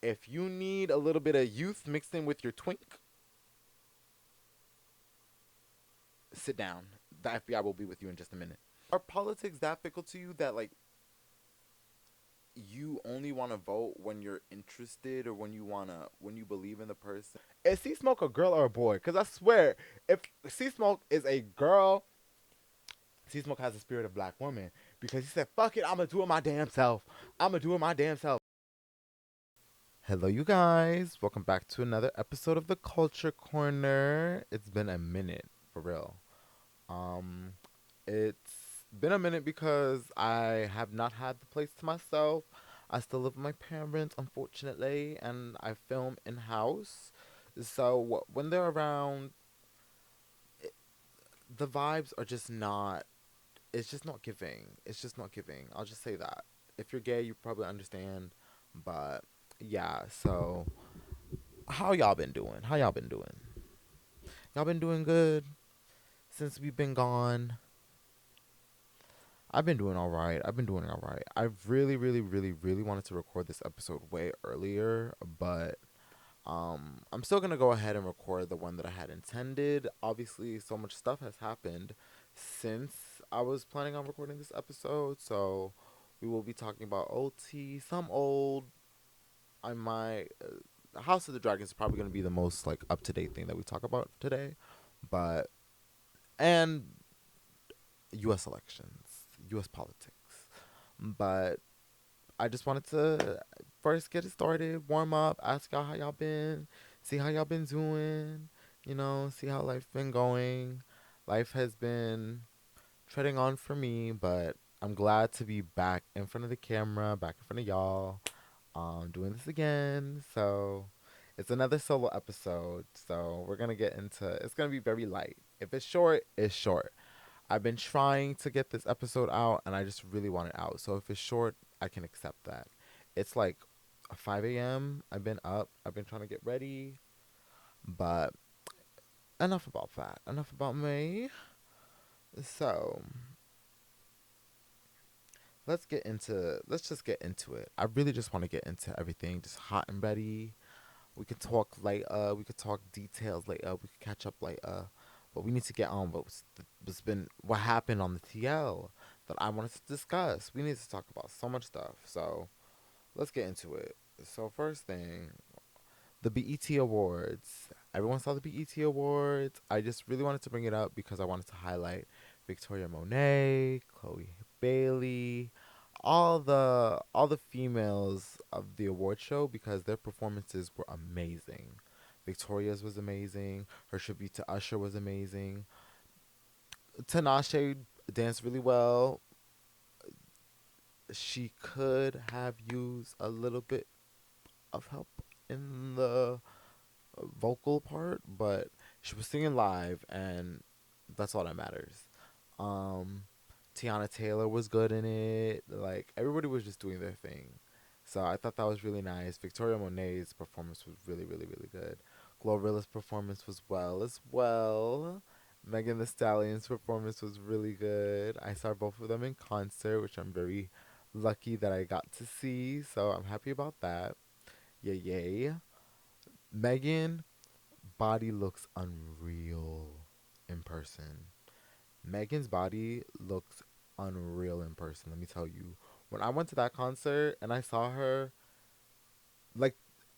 If you need a little bit of youth mixed in with your twink, sit down. The FBI will be with you in just a minute. Are politics that fickle to you that like you only want to vote when you're interested or when you believe in the person? Is C Smoke a girl or a boy? Because I swear, if C Smoke is a girl, C Smoke has the spirit of black woman because he said, "Fuck it, I'ma do it my damn self. I'ma do it my damn self." Hello, you guys. Welcome back to another episode of the Culture Corner. It's been a minute, for real. Um, it's been a minute because I have not had the place to myself. I still live with my parents, unfortunately, and I film in house. So when they're around, it, the vibes are just not. It's just not giving. It's just not giving. I'll just say that. If you're gay, you probably understand. But yeah, so how y'all been doing? How y'all been doing? Y'all been doing good since we've been gone? I've been doing all right. I've been doing all right. I really, really, really, really wanted to record this episode way earlier, but I'm still gonna go ahead and record the one that I had intended. Obviously, so much stuff has happened since I was planning on recording this episode, so we will be talking about OT, some old. I might. House of the Dragon is probably gonna be the most like up to date thing that we talk about today, but and U.S. elections, U.S. politics. But I just wanted to first get it started, warm up, ask y'all how y'all been, see how y'all been doing, see how life been going. Life has been treading on for me, but I'm glad to be back in front of the camera, back in front of y'all, doing this again. So it's another solo episode. So we're gonna get into. It's gonna be very light. If it's short, it's short. I've been trying to get this episode out and I just really want it out. So if it's short, I can accept that. It's like 5 a.m. I've been up. I've been trying to get ready. But enough about that. Enough about me. So let's just get into it. I really just want to get into everything just hot and ready. We could talk later. We could talk details later. We could catch up later. But we need to get on what happened on the TL that I wanted to discuss. We need to talk about so much stuff. So let's get into it. So first thing, the BET Awards. Everyone saw the BET Awards. I just really wanted to bring it up because I wanted to highlight Victoria Monet, Chloe Bailey, all the females of the award show because their performances were amazing. Victoria's was amazing. Her tribute to Usher was amazing. Tinashe danced really well. She could have used a little bit of help in the vocal part, but she was singing live, and that's all that matters. Um, Tiana Taylor was good in it. Like everybody was just doing their thing, so I thought that was really nice. Victoria Monet's performance was really, really, really good. Glorilla's performance was well as well. Megan the Stallion's performance was really good. I saw both of them in concert, which I'm very lucky that I got to see. So I'm happy about that. Yay, yay. Megan body looks unreal in person. Megan's body looks unreal in person. Let me tell you. When I went to that concert and I saw her, like,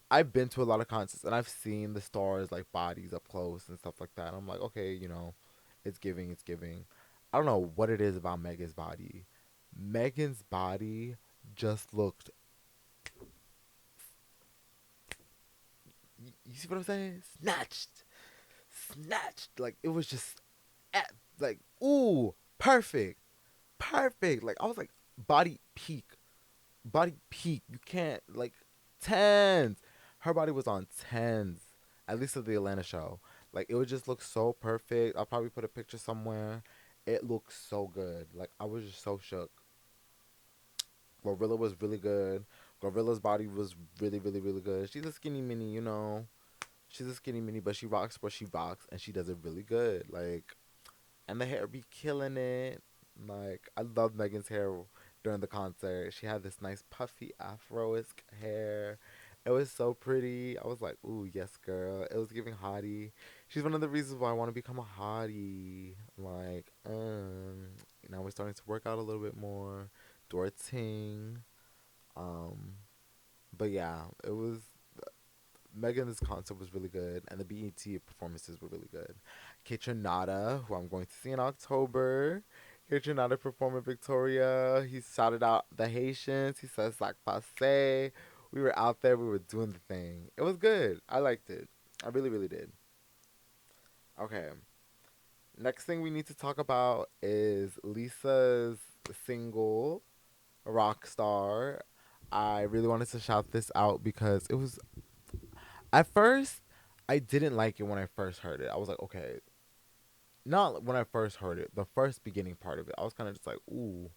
I've been to a lot of concerts and I've seen the stars like bodies up close and stuff like that. I'm like, okay, it's giving, it's giving. I don't know what it is about Megan's body. Megan's body just looked. You see what I'm saying? Snatched. Like it was just like ooh, perfect, perfect. Like I was like body peak, body peak. You can't like tens. Her body was on tens, at least at the Atlanta show. Like it would just look so perfect. I'll probably put a picture somewhere. It looks so good. Like I was just so shook. Gorilla was really good. Gorilla's body was really, really, really good. She's a skinny mini. She's a skinny mini, but she rocks what she rocks, and she does it really good. Like, and the hair be killing it. Like, I love Megan's hair during the concert. She had this nice puffy afro-esque hair. It was so pretty. I was like, ooh, yes, girl. It was giving hottie. She's one of the reasons why I want to become a hottie. Like, now we're starting to work out a little bit more, do our ting. Um, but yeah, it was Megan's concert was really good, and the BET performances were really good. Kitchenada, who I'm going to see in October. Kitchenada performed in Victoria. He shouted out the Haitians. He says like passe. We were out there. We were doing the thing. It was good. I liked it. I really, really did. Okay. Next thing we need to talk about is Lisa's single, Rockstar. I really wanted to shout this out because it was at first, I didn't like it when I first heard it. I was like, okay, not when I first heard it, the first beginning part of it. I was kind of just like, ooh,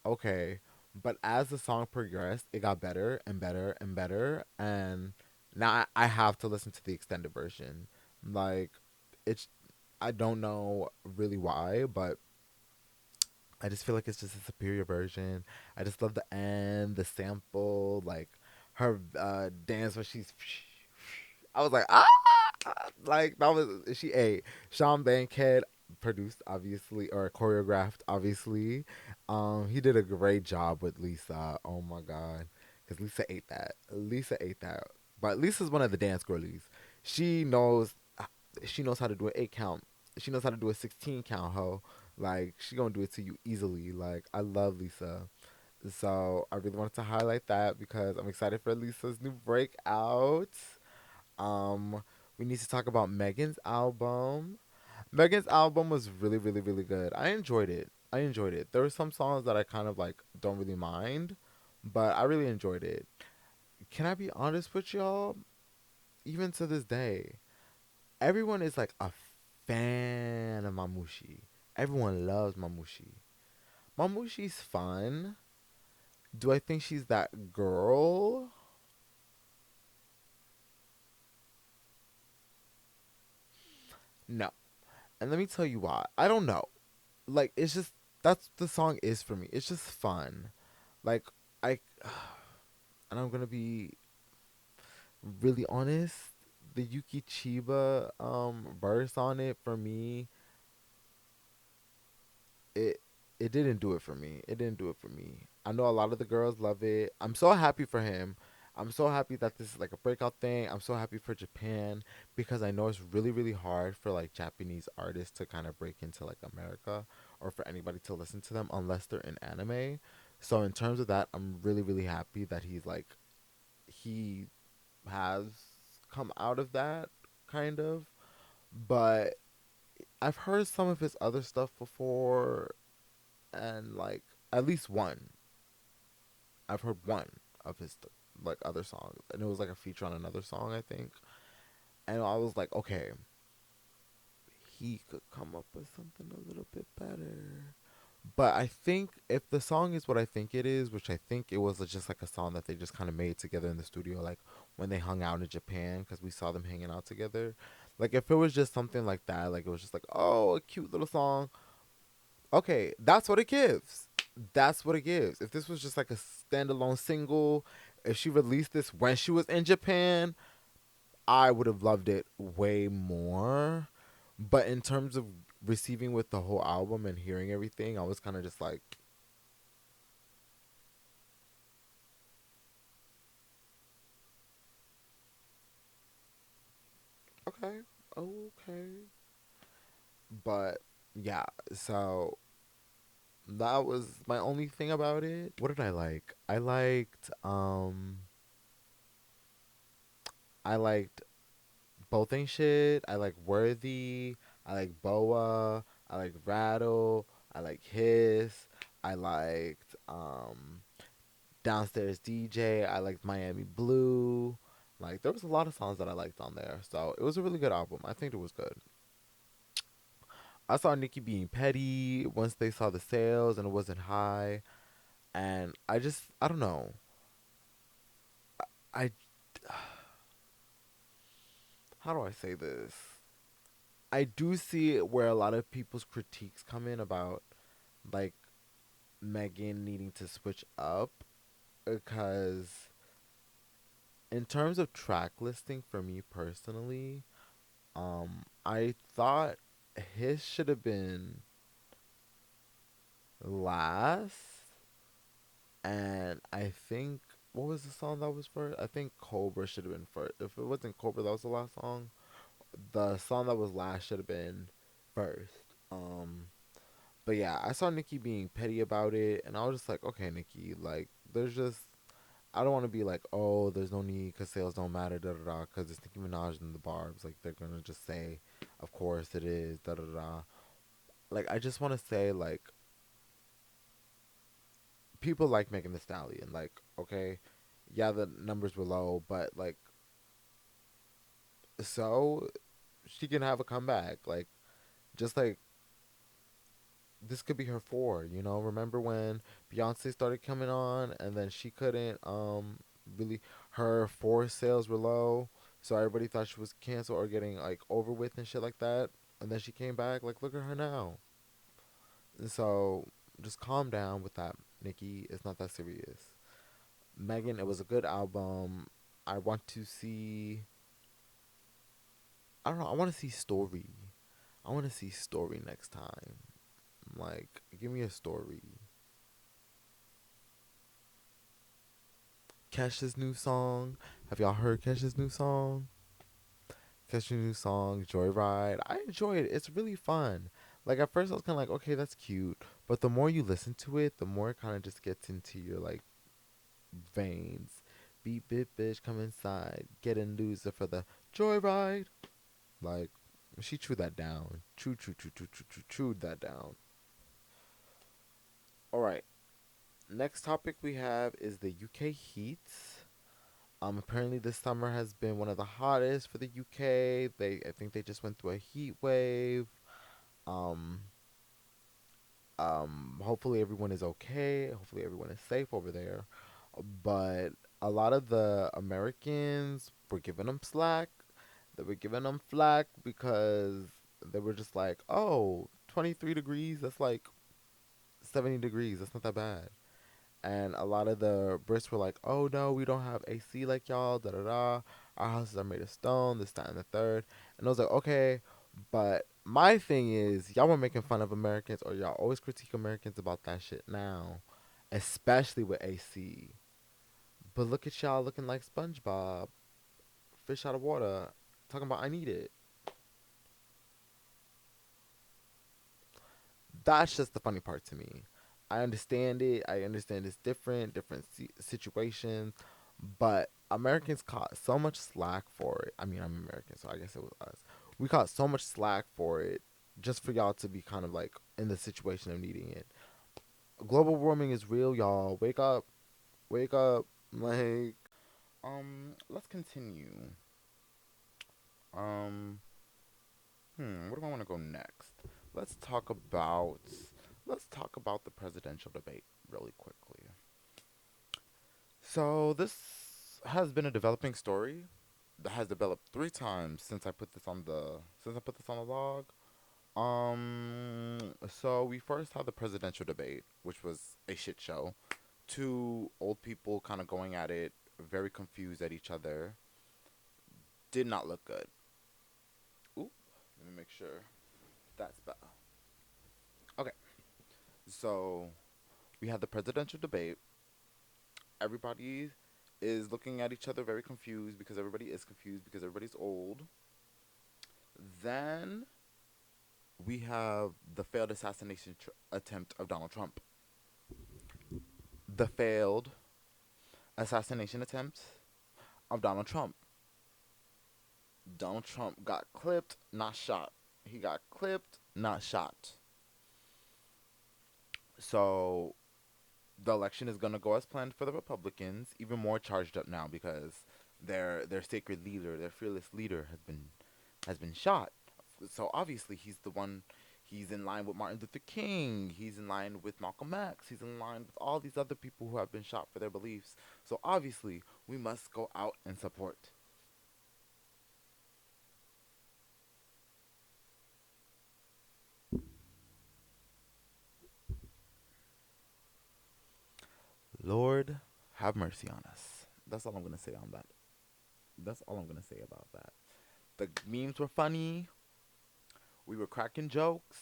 okay. But as the song progressed, it got better and better and better. And now I have to listen to the extended version. Like, it's, I don't know really why, but I just feel like it's just a superior version. I just love the end, the sample, like her dance when she's. I was like, ah, like that was she ate. Sean Bankhead produced obviously or choreographed obviously. He did a great job with Lisa. Oh my god, because Lisa ate that. Lisa ate that. But Lisa's one of the dance girlies. She knows. She knows how to do an 8 count. She knows how to do a 16 count. Ho, like she gonna do it to you easily. Like I love Lisa. So I really wanted to highlight that because I'm excited for Lisa's new breakout. Um, we need to talk about Megan's album. Megan's album was really, really, really good. I enjoyed it. I enjoyed it. There were some songs that I kind of like don't really mind, but I really enjoyed it. Can I be honest with y'all? Even to this day, everyone is like a fan of Mamushi. Everyone loves Mamushi. Mamushi's fun. Do I think she's that girl? No. And let me tell you why. I don't know. Like it's just that's the song is for me. It's just fun. Like I and I'm gonna be really honest. The Yuki Chiba verse on it for me, it it didn't do it for me. It didn't do it for me. I know a lot of the girls love it. I'm so happy for him. I'm so happy that this is like a breakout thing. I'm so happy for Japan because I know it's really really hard for like Japanese artists to kind of break into like America or for anybody to listen to them unless they're in anime. So in terms of that, I'm really really happy that he has come out of that kind of. But I've heard some of his other stuff before and like at least one. I've heard one of his like other songs, and it was like a feature on another song, I think. And I was like, okay, he could come up with something a little bit better. But I think if the song is what I think it is, which I think it was just like a song that they just kind of made together in the studio, like when they hung out in Japan, because we saw them hanging out together. Like if it was just something like that, like it was just like, oh, a cute little song, okay, that's what it gives. That's what it gives. If this was just like a standalone single, if she released this when she was in Japan, I would have loved it way more. But in terms of receiving with the whole album and hearing everything, I was kind of just like, okay, okay. But yeah, so that was my only thing about it. What did I like? I liked both ain't shit. I like Worthy. I like Boa. I like Rattle. I like Hiss. I liked Downstairs DJ. I liked Miami Blue. Like there was a lot of songs that I liked on there. So it was a really good album. I think it was good. I saw Nicki being petty once they saw the sales and it wasn't high. And I don't know. I how do I say this? I do see it where a lot of people's critiques come in about like Megan needing to switch up because In terms of track listing for me personally, I thought his should have been last, and I think what was the song that was first? I think Cobra should have been first. If it wasn't Cobra, that was the last song. The song that was last should have been first. But yeah, I saw Nicki being petty about it, and I was just like, okay, Nicki, like, there's just I don't want to be like, oh, there's no need because sales don't matter, da da da, because it's Nicki Minaj and the Barb's. Like, they're gonna just say, of course it is, da da da. Like, I just want to say, like, people like Megan Thee Stallion. Like, okay, yeah, the numbers were low, but like, so she can have a comeback. Like, just like this could be her four. Remember when Beyonce started coming on, and then she couldn't really her four sales were low, so everybody thought she was canceled or getting like over with and shit like that. And then she came back. Like, look at her now. And so just calm down with that, Nikki. It's not that serious. Megan, it was a good album. I want to see. I don't know. I want to see Story. I want to see Story next time. Like, give me a story. Kesha's new song. Have y'all heard Kesha's new song? Kesha's new song, Joyride. I enjoy it. It's really fun. Like, at first I was kind of like, okay, that's cute. But the more you listen to it, the more it kind of just gets into your, like, veins. Beat bit bitch, come inside. Get in loser for the Joyride. Like, she chewed that down. Chewed that down. All right. Next topic we have is the UK heat. Apparently this summer has been one of the hottest for the UK. I think they just went through a heat wave. Um, hopefully everyone is okay. Hopefully everyone is safe over there. But a lot of the Americans were giving them slack. They were giving them flack because they were just like, oh, 23 degrees, that's like 70 degrees. That's not that bad. And a lot of the Brits were like, "Oh no, we don't have AC like y'all. Da da da. Our houses are made of stone. This, that, and the third." And I was like, "Okay," but my thing is, y'all were making fun of Americans, or y'all always critique Americans about that shit now, especially with AC. But look at y'all looking like SpongeBob, fish out of water, talking about I need it. That's just the funny part to me. I understand it. I understand it's different situations, but Americans caught so much slack for it. I mean, I'm American, so I guess it was us. We caught so much slack for it just for y'all to be kind of like in the situation of needing it. Global warming is real, y'all. Wake up, wake up. Like, let's continue. Um, where do I want to go next? Let's talk about let's talk about the presidential debate really quickly. So this has been a developing story that has developed three times since I put this on the log. So we first had the presidential debate, which was a shit show. Two old people kind of going at it, very confused at each other. Did not look good. Ooh, let me make sure that's better. Okay, so we had the presidential debate. Everybody is looking at each other very confused because everybody is confused because everybody's old. Then we have the failed assassination attempt of Donald Trump. The failed assassination attempt of Donald Trump. Donald Trump got clipped, not shot. He got clipped, not shot. So the election is going to go as planned for the Republicans, even more charged up now because their sacred leader, their fearless leader has been shot. So obviously he's the one. He's in line with Martin Luther King. He's in line with Malcolm X. He's in line with all these other people who have been shot for their beliefs. So obviously we must go out and support. Lord, have mercy on us. That's all I'm gonna say on that. That's all I'm gonna say about that. The memes were funny. We were cracking jokes.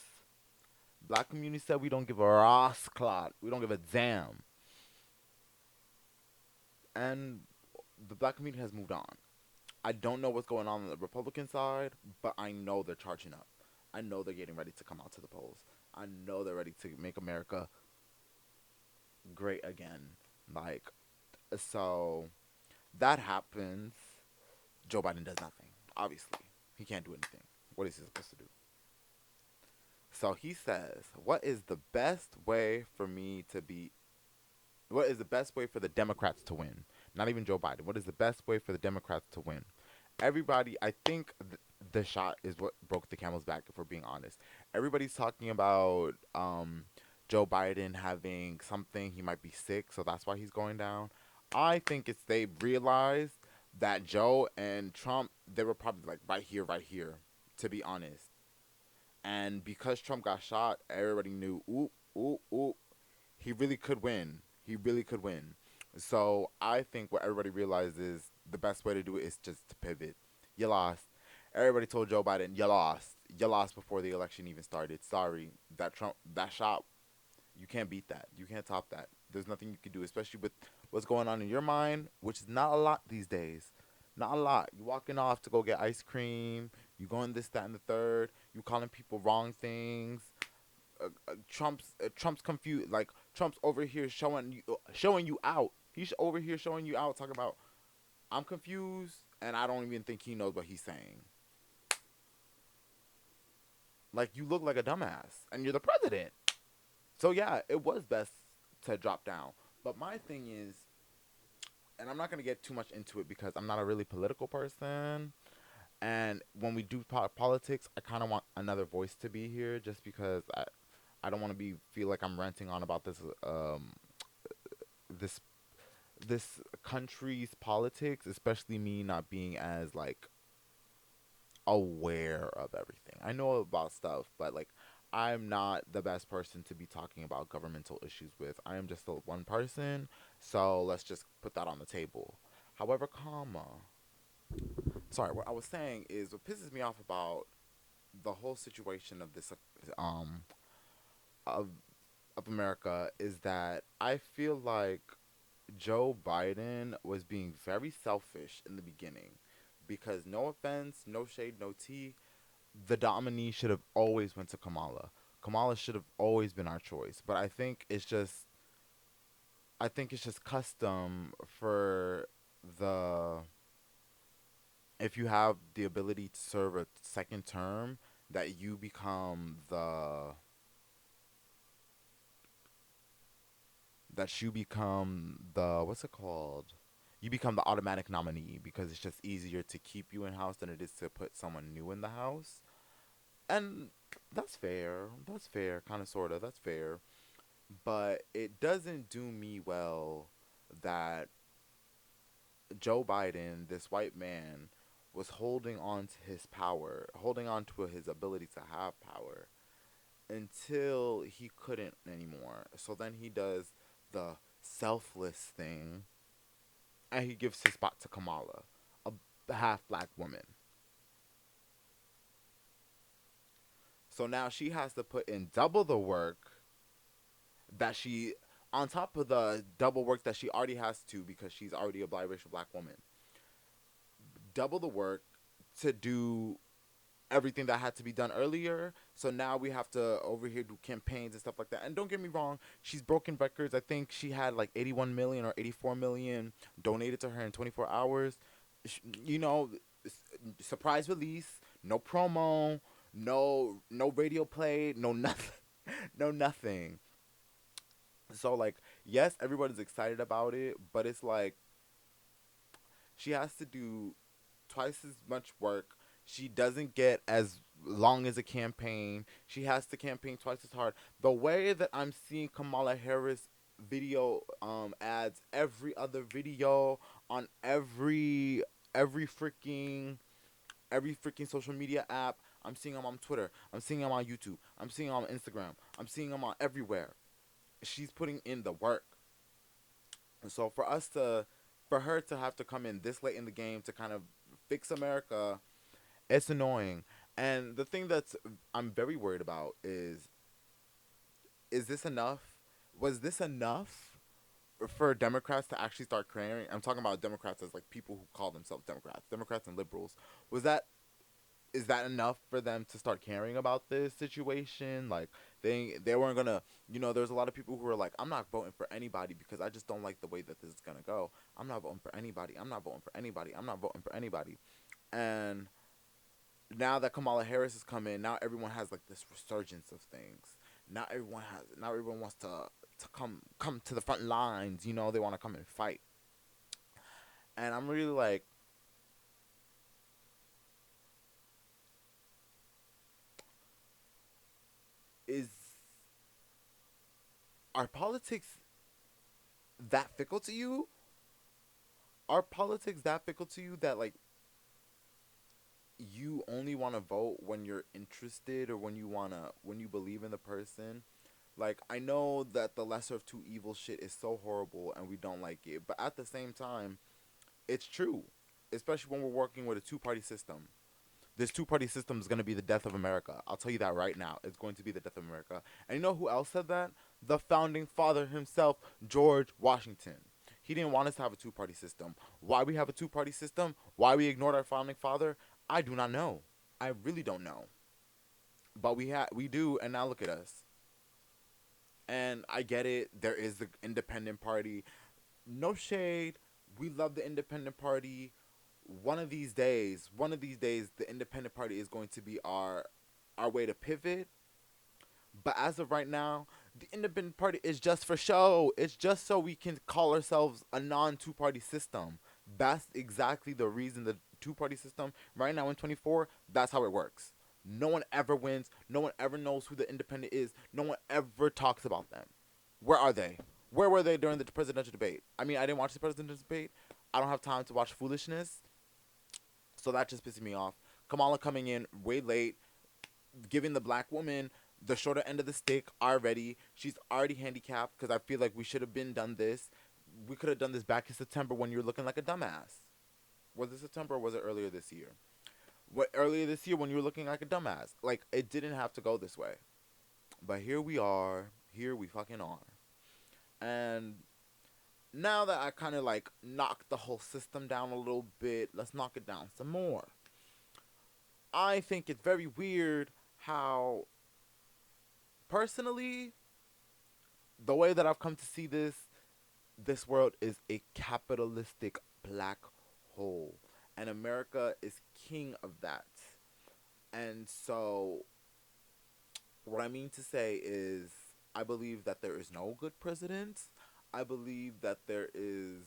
Black community said we don't give a ass clot. We don't give a damn. And the black community has moved on. I don't know what's going on the Republican side, but I know they're charging up. I know they're getting ready to come out to the polls. I know they're ready to make America great again. Like, so that happens. Joe Biden does nothing. Obviously, he can't do anything. What is he supposed to do? So he says, "What is the best way for me to be? What is the best way for the Democrats to win? Not even Joe Biden. What is the best way for the Democrats to win?" Everybody, I think the shot is what broke the camel's back. If we're being honest, everybody's talking about Joe Biden having something. He might be sick, so that's why he's going down. I think it's they realized that Joe and Trump, they were probably like right here, right here. To be honest, and because Trump got shot, everybody knew, oop, oop, oop, he really could win. He really could win. So I think what everybody realizes the best way to do it is just to pivot. You lost. Everybody told Joe Biden, you lost. You lost before the election even started. Sorry. That shot, you can't beat that. You can't top that. There's nothing you can do, especially with what's going on in your mind, which is not a lot these days. Not a lot. You walking off to go get ice cream. You going this, that, and the third. You calling people wrong things. Trump's confused. Like Trump's over here showing you out. He's over here showing you out. Talking about I'm confused, and I don't even think he knows what he's saying. Like you look like a dumbass, and you're the president. So yeah, it was best to drop down. But my thing is, and I'm not gonna get too much into it because I'm not a really political person. And when we do politics, I kind of want another voice to be here, just because I don't want to be feel like I'm ranting on about this this country's politics, especially me not being as like aware of everything. I know about stuff, but like I'm not the best person to be talking about governmental issues with. I am just a one person, so let's just put that on the table. However, sorry, what I was saying is what pisses me off about the whole situation of this um of of America is that I feel like Joe Biden was being very selfish in the beginning because no offense, no shade, no tea, the nominee should have always went to Kamala. Kamala should have always been our choice, but I think it's just custom for the if you have the ability to serve a second term that you become the what's it called? You become the automatic nominee because it's just easier to keep you in house than it is to put someone new in the house. And that's fair. That's fair, kind of sorta. That's fair. But it doesn't do me well that Joe Biden, this white man, was holding on to his power, holding on to his ability to have power until he couldn't anymore. So then he does the selfless thing and he gives his spot to Kamala, a half black woman. So now she has to put in double the work that she, on top of the double work that she already has to because she's already a biracial black woman, double the work to do everything that had to be done earlier. So now we have to over here do campaigns and stuff like that. And don't get me wrong, she's broken records. I think she had like 81 million or 84 million donated to her in 24 hours. You know, surprise release, no promo, no radio play, no nothing, no nothing. So like, yes, everybody's excited about it, but it's like she has to do twice as much work. She doesn't get as long as a campaign. She has to campaign twice as hard. The way that I'm seeing Kamala Harris video ads every other video on every every freaking social media app. I'm seeing them on Twitter. I'm seeing them on YouTube. I'm seeing them on Instagram. I'm seeing them on everywhere. She's putting in the work. And so for us to for her to have to come in this late in the game to kind of fix America, it's annoying. And the thing that's I'm very worried about is this enough? Was this enough for Democrats to actually start caring? I'm talking about Democrats as like people who call themselves Democrats, Democrats and liberals. Was that is that enough for them to start caring about this situation? Like they weren't gonna, there's a lot of people who are like, I'm not voting for anybody because I just don't like the way that this is gonna go. I'm not voting for anybody. I'm not voting for anybody. I'm not voting for anybody. And now that Kamala Harris has come in, now everyone has like this resurgence of things. Now everyone wants to come to the front lines. They want to come and fight. And I'm really like, is our politics that fickle to you? Are politics that fickle to you that like you only want to vote when you're interested or when you believe in the person? Like, I know that the lesser of two evils shit is so horrible and we don't like it, but at the same time, it's true, especially when we're working with a two-party system. This two-party system is going to be the death of America. I'll tell you that right now. It's going to be the death of America. And you know who else said that? The founding father himself, George Washington. He didn't want us to have a two-party system. Why we have a two-party system? Why we ignored our founding father? I do not know. I really don't know. But we do, and now look at us. And I get it. There is the independent party. No shade. We love the independent party. One of these days, the independent party is going to be our way to pivot. But as of right now, the independent party is just for show. It's just so we can call ourselves a non two party system. That's exactly the reason the two party system right now in 24, that's how it works. No one ever wins. No one ever knows who the independent is. No one ever talks about them. Where are they? Where were they during the presidential debate? I mean, I didn't watch the presidential debate. I don't have time to watch foolishness. So that just pisses me off. Kamala coming in way late, giving the black woman the shorter end of the stick already. She's already handicapped because I feel like we should have been done this. We could have done this back in September when you were looking like a dumbass. Was it September or was it earlier this year? What earlier this year when you were looking like a dumbass? Like it didn't have to go this way, but here we are. Here we fucking are. And now that I kind of like knocked the whole system down a little bit, let's knock it down some more. I think it's very weird how, personally, the way that I've come to see this world is a capitalistic black hole. And America is king of that. And so, what I mean to say is, I believe that there is no good president. I believe that there is,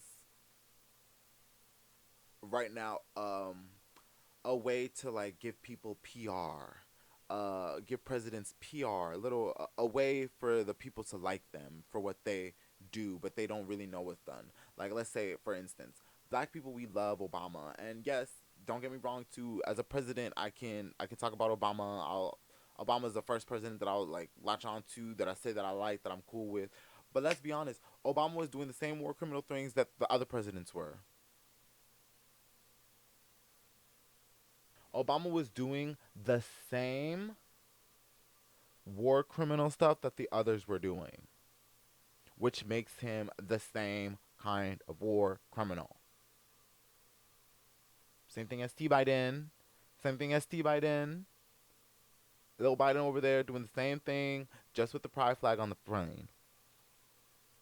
right now, a way to like give people PR, give presidents PR, a little a way for the people to like them for what they do, but they don't really know what's done. Like let's say, for instance, black people, we love Obama, and yes, don't get me wrong. Too, as a president, I can talk about Obama. Obama's the first president that I'll like latch on to, that I say that I like, that I'm cool with. But let's be honest, Obama was doing the same war criminal things that the other presidents were. Obama was doing the same war criminal stuff that the others were doing, which makes him the same kind of war criminal. Same thing as T. Biden. Same thing as T. Biden. Little Biden over there doing the same thing, just with the pride flag on the plane.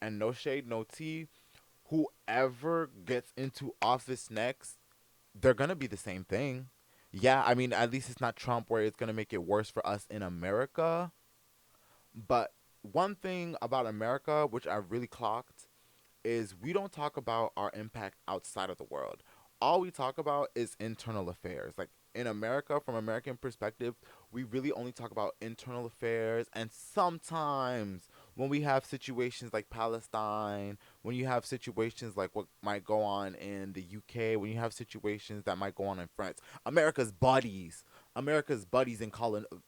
And no shade, no tea. Whoever gets into office next, they're gonna be the same thing. Yeah, I mean, at least it's not Trump where it's gonna make it worse for us in America. But one thing about America, which I really clocked, is we don't talk about our impact outside of the world. All we talk about is internal affairs. Like in America, from American perspective, we really only talk about internal affairs. And sometimes when we have situations like Palestine, when you have situations like what might go on in the UK, when you have situations that might go on in France, America's buddies in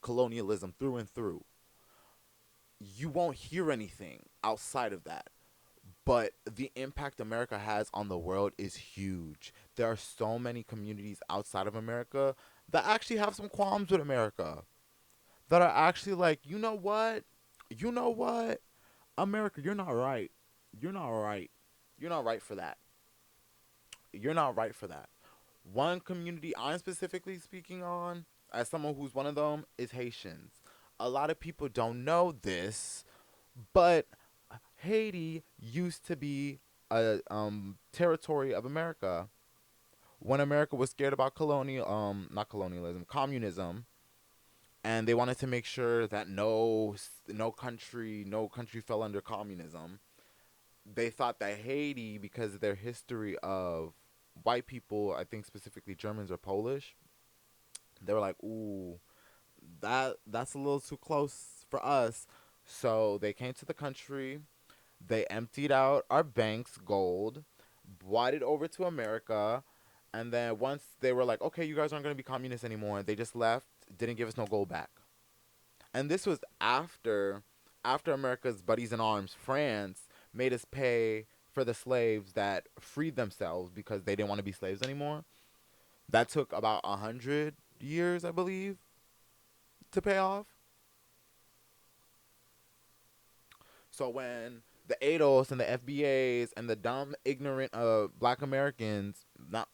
colonialism through and through, you won't hear anything outside of that. but the impact America has on the world is huge. There are so many communities outside of America that actually have some qualms with America, that are actually like, you know what? You know what? America, you're not right. You're not right. You're not right for that. You're not right for that. One community I'm specifically speaking on, as someone who's one of them, is Haitians. A lot of people don't know this, but Haiti used to be a territory of America. When America was scared about not colonialism, communism, and they wanted to make sure that no country fell under communism. They thought that Haiti, because of their history of white people, I think specifically Germans or Polish, they were like, ooh, that's a little too close for us. So they came to the country. They emptied out our bank's gold, brought it over to America, and then once they were like, okay, you guys aren't going to be communists anymore, they just left, didn't give us no gold back. And this was after America's buddies in arms, France, made us pay for the slaves that freed themselves because they didn't want to be slaves anymore. That took about 100 years, I believe, to pay off. So when the ADOS and the FBAs and the dumb, ignorant Black Americans, not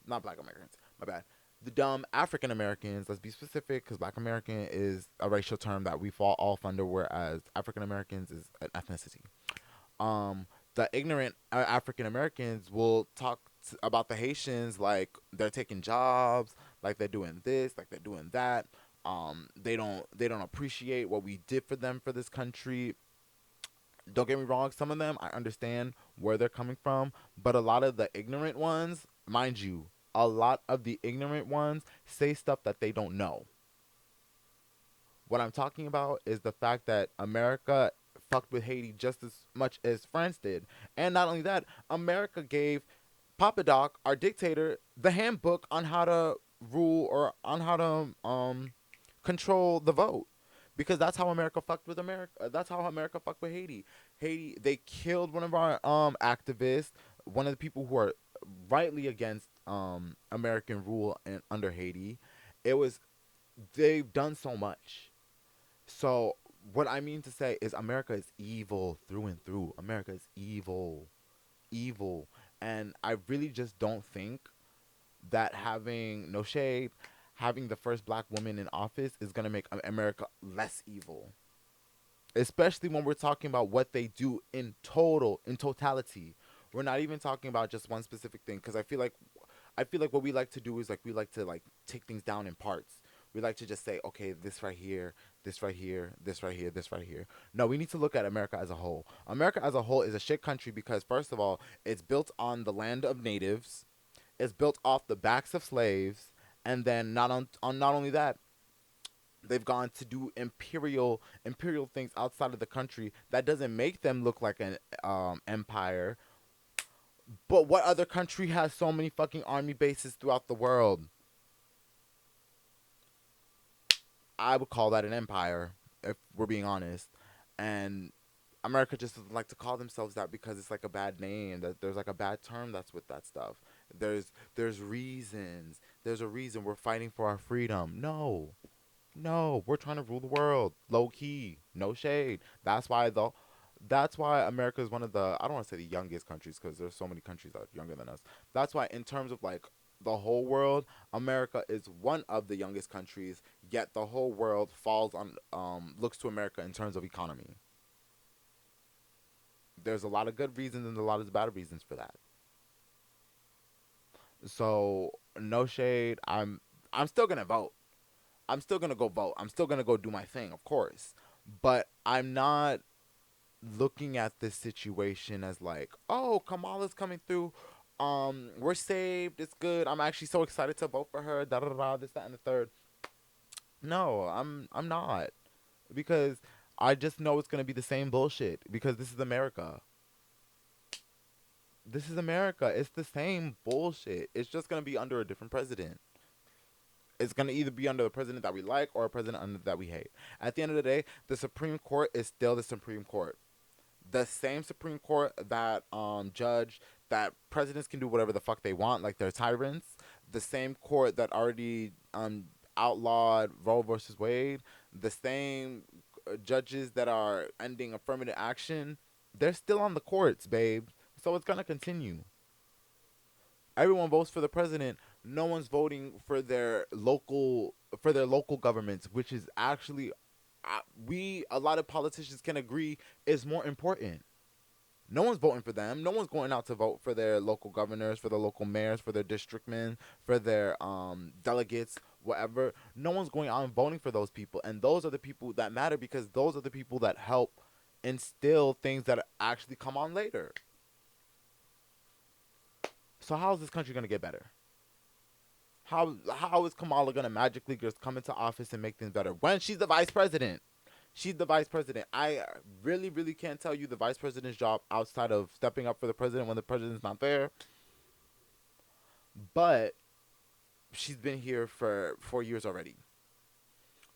Black Americans, my bad, the dumb African Americans, let's be specific, because Black American is a racial term that we fall off under, whereas African Americans is an ethnicity. Um, the ignorant African Americans will talk about the Haitians like they're taking jobs, like they're doing this, like they're doing that. They don't appreciate what we did for them for this country. Don't get me wrong, some of them I understand where they're coming from, but a lot of the ignorant ones, mind you, a lot of the ignorant ones say stuff that they don't know. What I'm talking about is the fact that America fucked with Haiti just as much as France did. And not only that, America gave Papa Doc, our dictator, the handbook on how to rule or on how to control the vote. Because that's how America fucked with America. That's how America fucked with Haiti. Haiti, they killed one of our activists, one of the people who are rightly against American rule and under Haiti. It was they've done so much. So what I mean to say is America is evil through and through. America is evil, evil, and I really just don't think that having no shade, having the first black woman in office is gonna make America less evil. Especially when we're talking about what they do in totality. We're not even talking about just one specific thing because I feel like what we like to do is like we like to like take things down in parts. We like to just say, okay, this right here, this right here, this right here, this right here. No, we need to look at America as a whole. America as a whole is a shit country because first of all, it's built on the land of natives. It's built off the backs of slaves, and then not only that, they've gone to do imperial things outside of the country that doesn't make them look like an empire. But what other country has so many fucking army bases throughout the world? I would call that an empire, if we're being honest. And America just doesn't like to call themselves that because it's like a bad name. That there's like a bad term that's with that stuff. There's reasons. There's a reason we're fighting for our freedom. No, no, we're trying to rule the world, low key, no shade. That's why America is one of the, I don't want to say the youngest countries because there's so many countries that are younger than us. That's why in terms of like the whole world, America is one of the youngest countries. Yet the whole world falls on looks to America in terms of economy. There's a lot of good reasons and a lot of bad reasons for that. So no shade. I'm still gonna vote. I'm still gonna go vote. I'm still gonna go do my thing, of course. But I'm not looking at this situation as like, oh, Kamala's coming through. We're saved. It's good. I'm actually so excited to vote for her. Da da da. This, that, and the third. No, I'm not because I just know it's gonna be the same bullshit because this is America. This is America. It's the same bullshit. It's just gonna be under a different president. It's gonna either be under the president that we like or a president under that we hate. At the end of the day, the Supreme Court is still the Supreme Court. The same Supreme Court that judge that presidents can do whatever the fuck they want, like they're tyrants. The same court that already outlawed Roe versus Wade. The same judges that are ending affirmative action. They're still on the courts, babe. So it's gonna continue. Everyone votes for the president. No one's voting for their local governments, which is actually we a lot of politicians can agree is more important. No one's voting for them. No one's going out to vote for their local governors, for their local mayors, for their districtmen, for their delegates, whatever. No one's going out and voting for those people, and those are the people that matter because those are the people that help instill things that actually come on later. So how is this country gonna get better? How is Kamala gonna magically just come into office and make things better when she's the vice president? She's the vice president. I really, really can't tell you the vice president's job outside of stepping up for the president when the president's not there. But she's been here for 4 years already.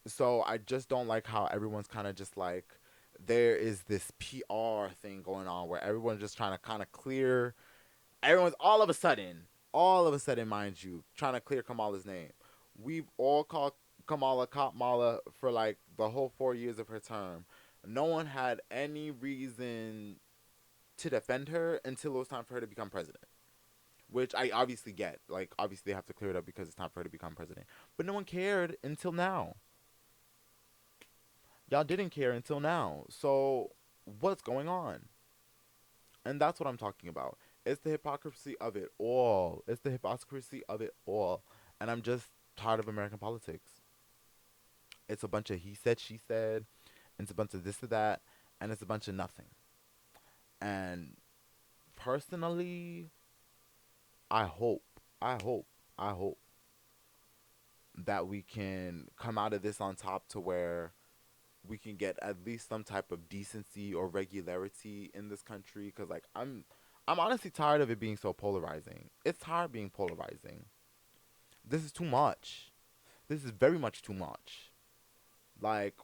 So I just don't like how everyone's kind of just like, there is this PR thing going on where everyone's just trying to kind of clear. Everyone's all of a sudden, mind you, trying to clear Kamala's name. We've all called Kamala for like the whole 4 years of her term. No one had any reason to defend her until it was time for her to become president. Which I obviously get. Like, obviously, they have to clear it up because it's time for her to become president. But no one cared until now. Y'all didn't care until now. So, what's going on? And that's what I'm talking about. It's the hypocrisy of it all. It's the hypocrisy of it all. And I'm just tired of American politics. It's a bunch of he said, she said. And it's a bunch of this or that. And it's a bunch of nothing. And personally, I hope, I hope, I hope that we can come out of this on top to where we can get at least some type of decency or regularity in this country. Because like I'm honestly tired of it being so polarizing. It's tired being polarizing. This is too much. This is very much too much. Like,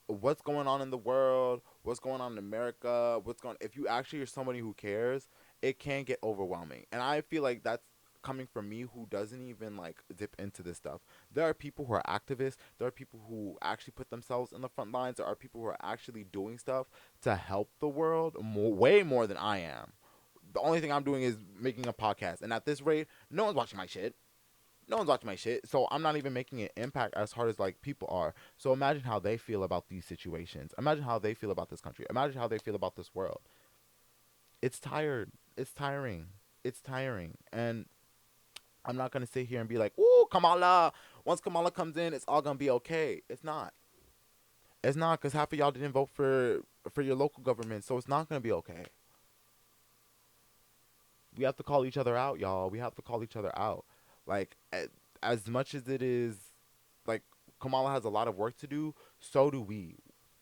what's going on in the world, what's going on in America, if you actually are somebody who cares, it can get overwhelming. And I feel like that's coming from me who doesn't even like dip into this stuff. There are people who are activists, there are people who actually put themselves in the front lines, there are people who are actually doing stuff to help the world way more than I am. The only thing I'm doing is making a podcast, and at this rate, no one's watching my shit. No one's watching my shit, so I'm not even making an impact as hard as like people are. So imagine how they feel about these situations. Imagine how they feel about this country. Imagine how they feel about this world. It's tired. It's tiring. It's tiring. And I'm not gonna sit here and be like, "Ooh, Kamala." Once Kamala comes in, it's all gonna be okay. It's not. It's not, because half of y'all didn't vote for your local government, so it's not gonna be okay. We have to call each other out, y'all. We have to call each other out. Like, as much as it is, like, Kamala has a lot of work to do, so do we.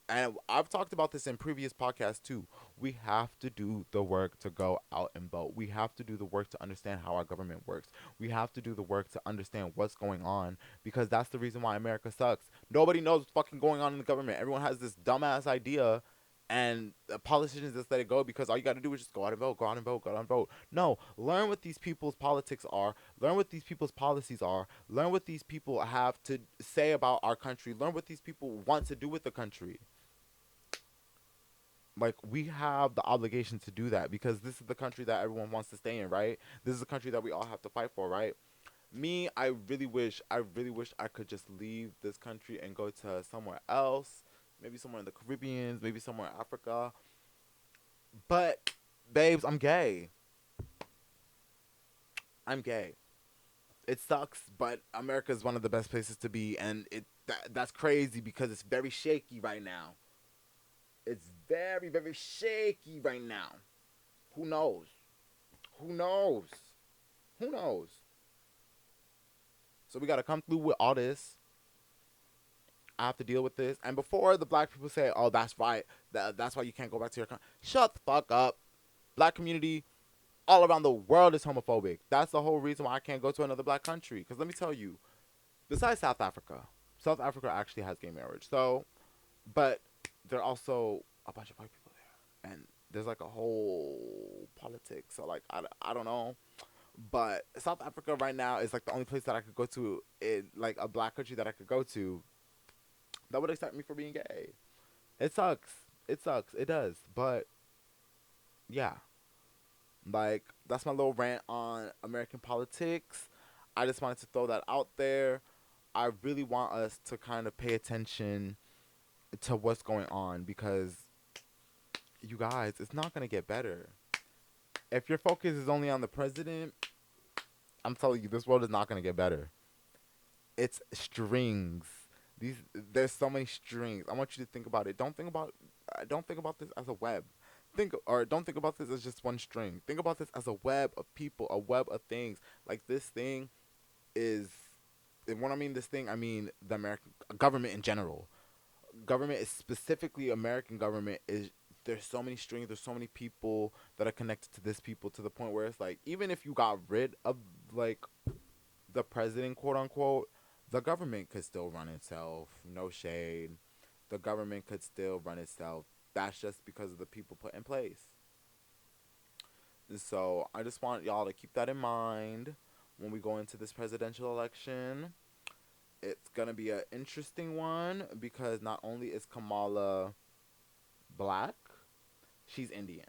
And I've talked about this in previous podcasts too. We have to do the work to go out and vote. We have to do the work to understand how our government works. We have to do the work to understand what's going on, because that's the reason why America sucks. Nobody knows what's fucking going on in the government. Everyone has this dumbass idea, and the politicians just let it go because all you got to do is just go out and vote, go out and vote, go out and vote. No, learn what these people's politics are. Learn what these people's policies are. Learn what these people have to say about our country. Learn what these people want to do with the country. Like, we have the obligation to do that because this is the country that everyone wants to stay in, right? This is the country that we all have to fight for, right? Me, I really wish I could just leave this country and go to somewhere else, maybe somewhere in the Caribbean, maybe somewhere in Africa. But, babes, I'm gay. I'm gay. It sucks, but America is one of the best places to be, and that's crazy because it's very shaky right now. It's very, very shaky right now. Who knows? Who knows? Who knows? So we gotta come through with all this. I have to deal with this. And before the black people say, "Oh, that's right. That's why you can't go back to your country," shut the fuck up. Black community all around the world is homophobic. That's the whole reason why I can't go to another black country. Because let me tell you, besides South Africa, South Africa actually has gay marriage. So, but there are also a bunch of white people there. and there's like a whole politics. So like I don't know, but South Africa right now is like the only place that I could go to in like a black country that I could go to that would accept me for being gay. It sucks. It sucks. It does. But yeah, like that's my little rant on American politics. I just wanted to throw that out there. I really want us to kind of pay attention to what's going on because you guys, it's not going to get better. If your focus is only on the president, I'm telling you, this world is not going to get better. It's strings. These there's so many strings. I want you to think about it. Don't think about this as a web. Don't think about this as just one string. Think about this as a web of people, a web of things. Like this thing is, and when I mean this thing, I mean the American government in general. Government is specifically American government is there's so many strings, there's so many people that are connected to this people to the point where it's like even if you got rid of like the president, quote unquote, the government could still run itself. No shade. The government could still run itself. That's just because of the people put in place. So I just want y'all to keep that in mind when we go into this presidential election. It's gonna be an interesting one because not only is Kamala black, she's Indian.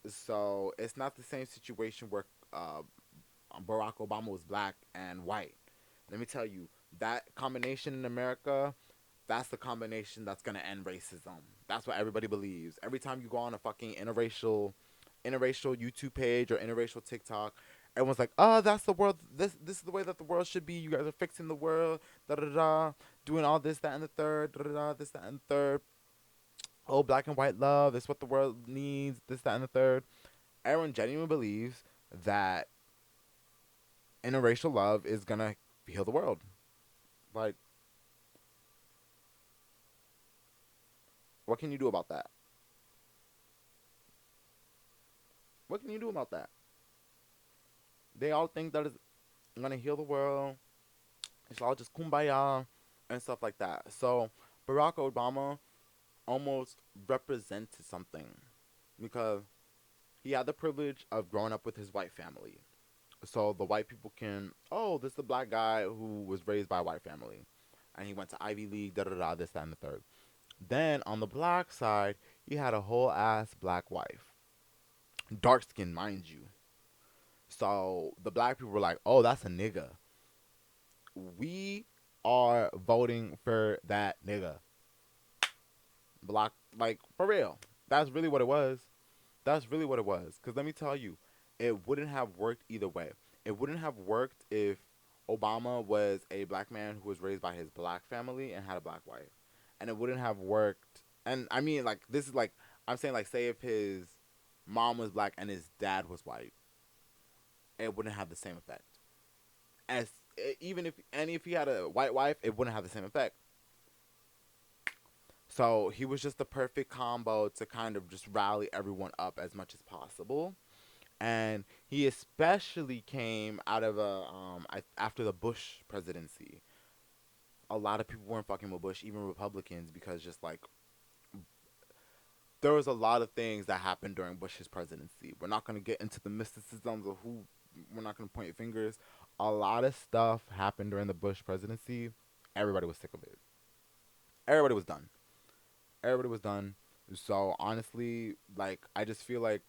So it's not the same situation where Barack Obama was black and white. Let me tell you, that combination in America, that's the combination that's gonna end racism. That's what everybody believes. Every time you go on a fucking interracial YouTube page or interracial TikTok, everyone's like, "Oh, that's the world. This is the way that the world should be. You guys are fixing the world. Da da da. Doing all this, that, and the third. Da da da. This, that, and the third. Oh, black and white love. It's what the world needs. This, that, and the third." Everyone genuinely believes that interracial love is gonna heal the world. Like, what can you do about that? What can you do about that? They all think that it's gonna heal the world. It's all just kumbaya and stuff like that. So Barack Obama almost represented something because he had the privilege of growing up with his white family. So the white people can, oh, this is a black guy who was raised by a white family, and he went to Ivy League, da da da, this, that, and the third. Then on the black side, he had a whole ass black wife, dark skin, mind you. So the black people were like, oh, that's a nigga. We are voting for that nigga. Black, like, for real. That's really what it was. That's really what it was. Because let me tell you, it wouldn't have worked either way. It wouldn't have worked if Obama was a black man who was raised by his black family and had a black wife. And it wouldn't have worked. And I mean, like, this is like, I'm saying, like, say if his mom was black and his dad was white, it wouldn't have the same effect. As even if he had a white wife, it wouldn't have the same effect. So he was just the perfect combo to kind of just rally everyone up as much as possible. And he especially came out of after the Bush presidency. A lot of people weren't fucking with Bush, even Republicans, because just like there was a lot of things that happened during Bush's presidency. We're not gonna get into the mysticisms of who. We're not gonna point fingers. A lot of stuff happened during the Bush presidency. Everybody was sick of it. Everybody was done. Everybody was done. So honestly, like I just feel like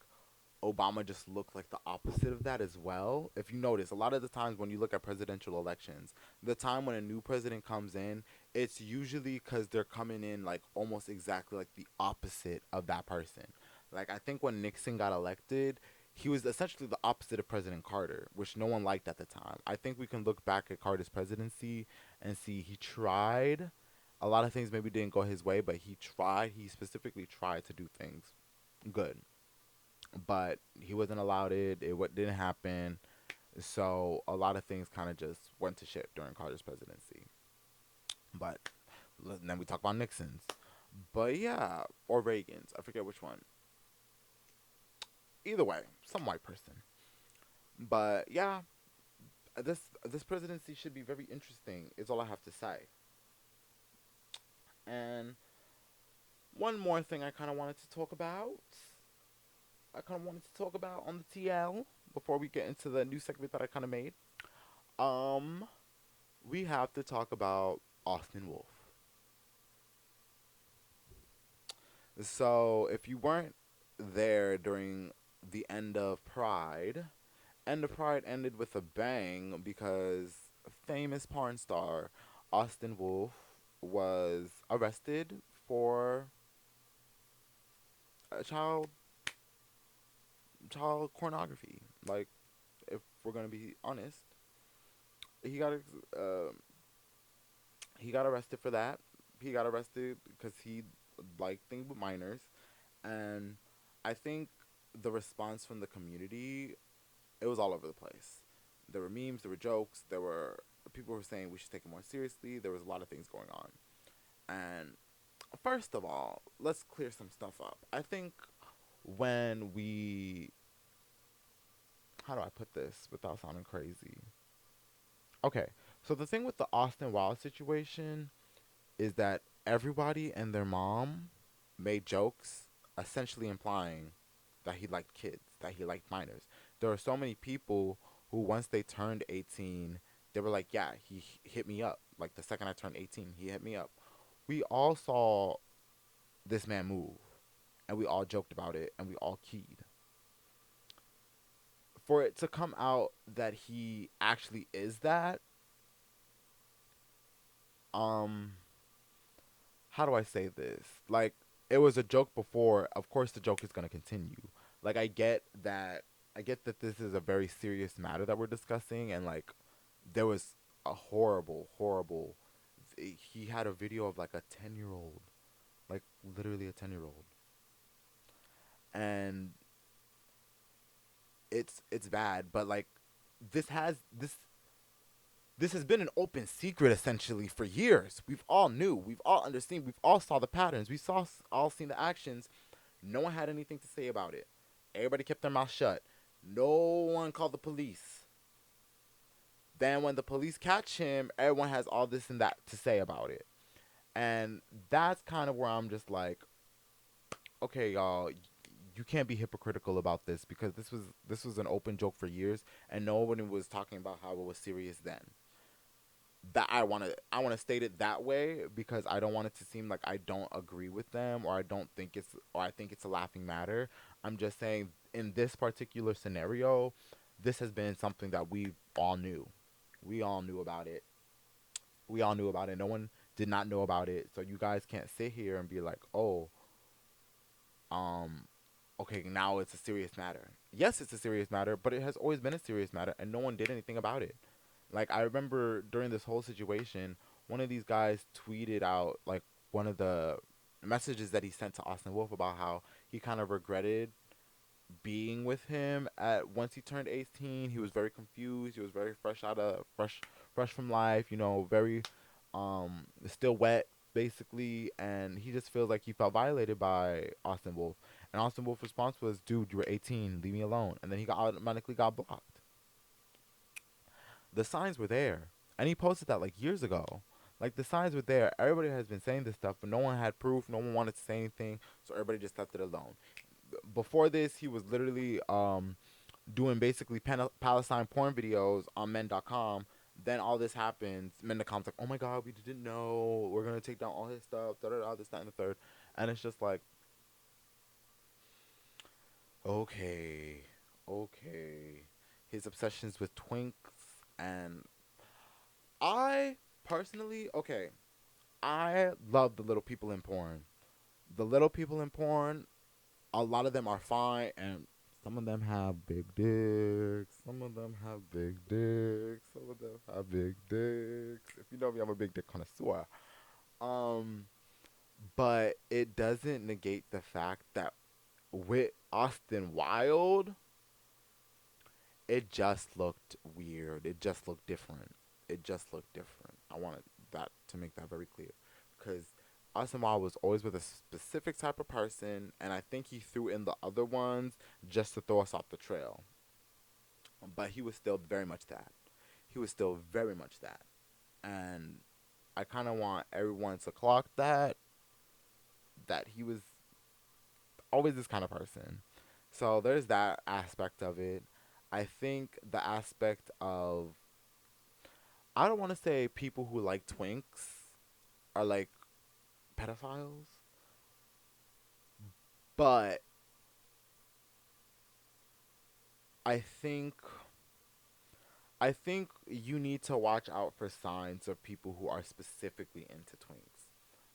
Obama just looked like the opposite of that as well. If you notice, a lot of the times when you look at presidential elections, the time when a new president comes in, it's usually because they're coming in like almost exactly like the opposite of that person. Like I think when Nixon got elected, he was essentially the opposite of President Carter, which no one liked at the time. I think we can look back at Carter's presidency and see he tried. A lot of things maybe didn't go his way, but he tried. He specifically tried to do things good, but he wasn't allowed it. It what didn't happen. So a lot of things kind of just went to shit during Carter's presidency. But then we talk about Nixon's. But yeah, or Reagan's. I forget which one. Either way, some white person. But yeah, this presidency should be very interesting. Is all I have to say. And One more thing I kind of wanted to talk about. I kind of wanted to talk about on the TL before we get into the new segment that I kind of made. Um, we have to talk about Austin Wolf. So, if you weren't there during the end of Pride ended with a bang because famous porn star Austin Wolf was arrested for child pornography. Like, if we're gonna be honest, he got uh, he got arrested for that. He got arrested because he liked things with minors, and I think the response from the community, it was all over the place. There were memes, there were jokes, there were people who were saying we should take it more seriously. There was a lot of things going on, and first of all, let's clear some stuff up. I think when we, how do I put this without sounding crazy? Okay, so the thing with the Austin Wild situation is that everybody and their mom made jokes essentially implying that he liked kids, that he liked minors. There are so many people who, once they turned 18, they were like, yeah, he hit me up. Like, the second I turned 18, he hit me up. We all saw this man move, and we all joked about it, and we all keyed. For it to come out that he actually is that, um, how do I say this? Like, it was a joke before. Of course, the joke is gonna continue. Like, I get that this is a very serious matter that we're discussing, and like, there was a horrible, horrible. He had a video of like a 10-year-old, like literally a 10-year-old, and it's bad. But like, this has this has been an open secret essentially for years. We've all knew, we've all understood, we've all saw the patterns, we saw all seen the actions. No one had anything to say about it. Everybody kept their mouth shut. No one called the police. Then when the police catch him, everyone has all this and that to say about it. And that's kind of where I'm just like, okay, y'all, you can't be hypocritical about this because this was an open joke for years, and no one was talking about how it was serious then. That I want to state it that way because I don't want it to seem like I don't agree with them, or I don't think it's, or I think it's a laughing matter. I'm just saying in this particular scenario, this has been something that we all knew. We all knew about it. We all knew about it. No one did not know about it. So you guys can't sit here and be like, "Oh, um okay, now it's a serious matter." Yes, it's a serious matter, but it has always been a serious matter and no one did anything about it. Like, I remember during this whole situation, one of these guys tweeted out like one of the messages that he sent to Austin Wolf about how he kind of regretted being with him at once he turned 18. He was very confused. He was very fresh from life, very still wet basically, and he just feels like he felt violated by Austin Wolf. And Austin Wolf's response was, "Dude, you were 18. Leave me alone." And then he automatically got blocked. The signs were there. And he posted that like years ago. Like, the signs were there. Everybody has been saying this stuff, but no one had proof. No one wanted to say anything, so everybody just left it alone. Before this, he was literally doing basically Palestine porn videos on men.com. Then all this happens. Men.com's like, "Oh my god, we didn't know. We're gonna take down all his stuff. Da da da. This, that, and the third." And it's just like, okay, okay. His obsessions with twinks, and I personally, okay, I love the little people in porn. The little people in porn, a lot of them are fine, and some of them have big dicks. Some of them have big dicks. Some of them have big dicks. If you know me, I'm a big dick connoisseur. Um, but it doesn't negate the fact that with Austin Wilde, it just looked weird. It just looked different. It just looked different. I wanted that to make that very clear, because Austin Wilde was always with a specific type of person, and I think he threw in the other ones just to throw us off the trail. But he was still very much that. He was still very much that, and I kind of want everyone to clock that. that he was always this kind of person. So there's that aspect of it. I think the aspect of, I don't want to say people who like twinks are like pedophiles, but I think I think you need to watch out for signs of people who are specifically into twinks.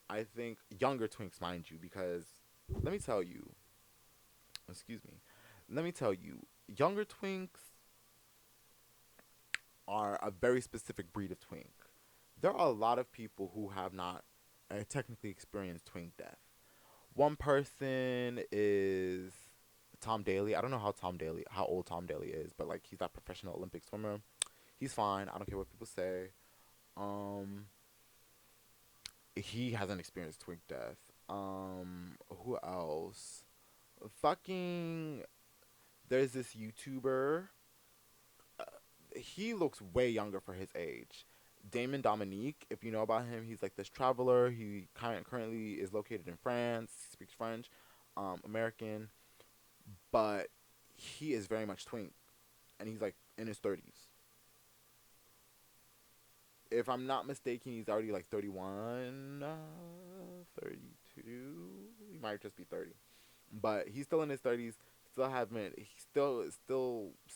I think younger twinks, mind you, because let me tell you, excuse me, let me tell you, younger twinks are a very specific breed of twink. There are a lot of people who have not technically experienced twink death. One person is Tom Daly. I don't know how old Tom Daly is, but like he's that professional Olympic swimmer. He's fine. I don't care what people say. Um, he hasn't experienced twink death. Who else? Fucking, there's this YouTuber. He looks way younger for his age. Damon Dominique, if you know about him, he's like this traveler. He currently is located in France, speaks French, American, but he is very much twink, and he's like in his 30s. If I'm not mistaken, he's already like 31, 32. He might just be 30, but he's still in his 30s. Still haven't. He's still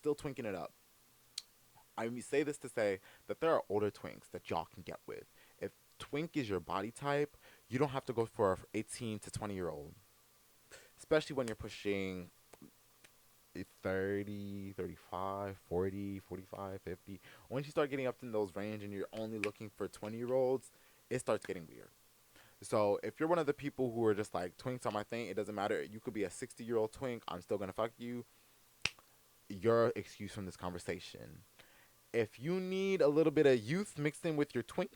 twinking it up. I say this to say that there are older twinks that y'all can get with. If twink is your body type, you don't have to go for a 18 to 20-year-old. Especially when you're pushing 30, 35, 40, 45, 50. Once you start getting up in those range and you're only looking for 20-year-olds, it starts getting weird. So if you're one of the people who are just like, twinks are my thing, it doesn't matter. You could be a 60-year-old twink. I'm still going to fuck you. You're excused from this conversation. If you need a little bit of youth mixed in with your twink,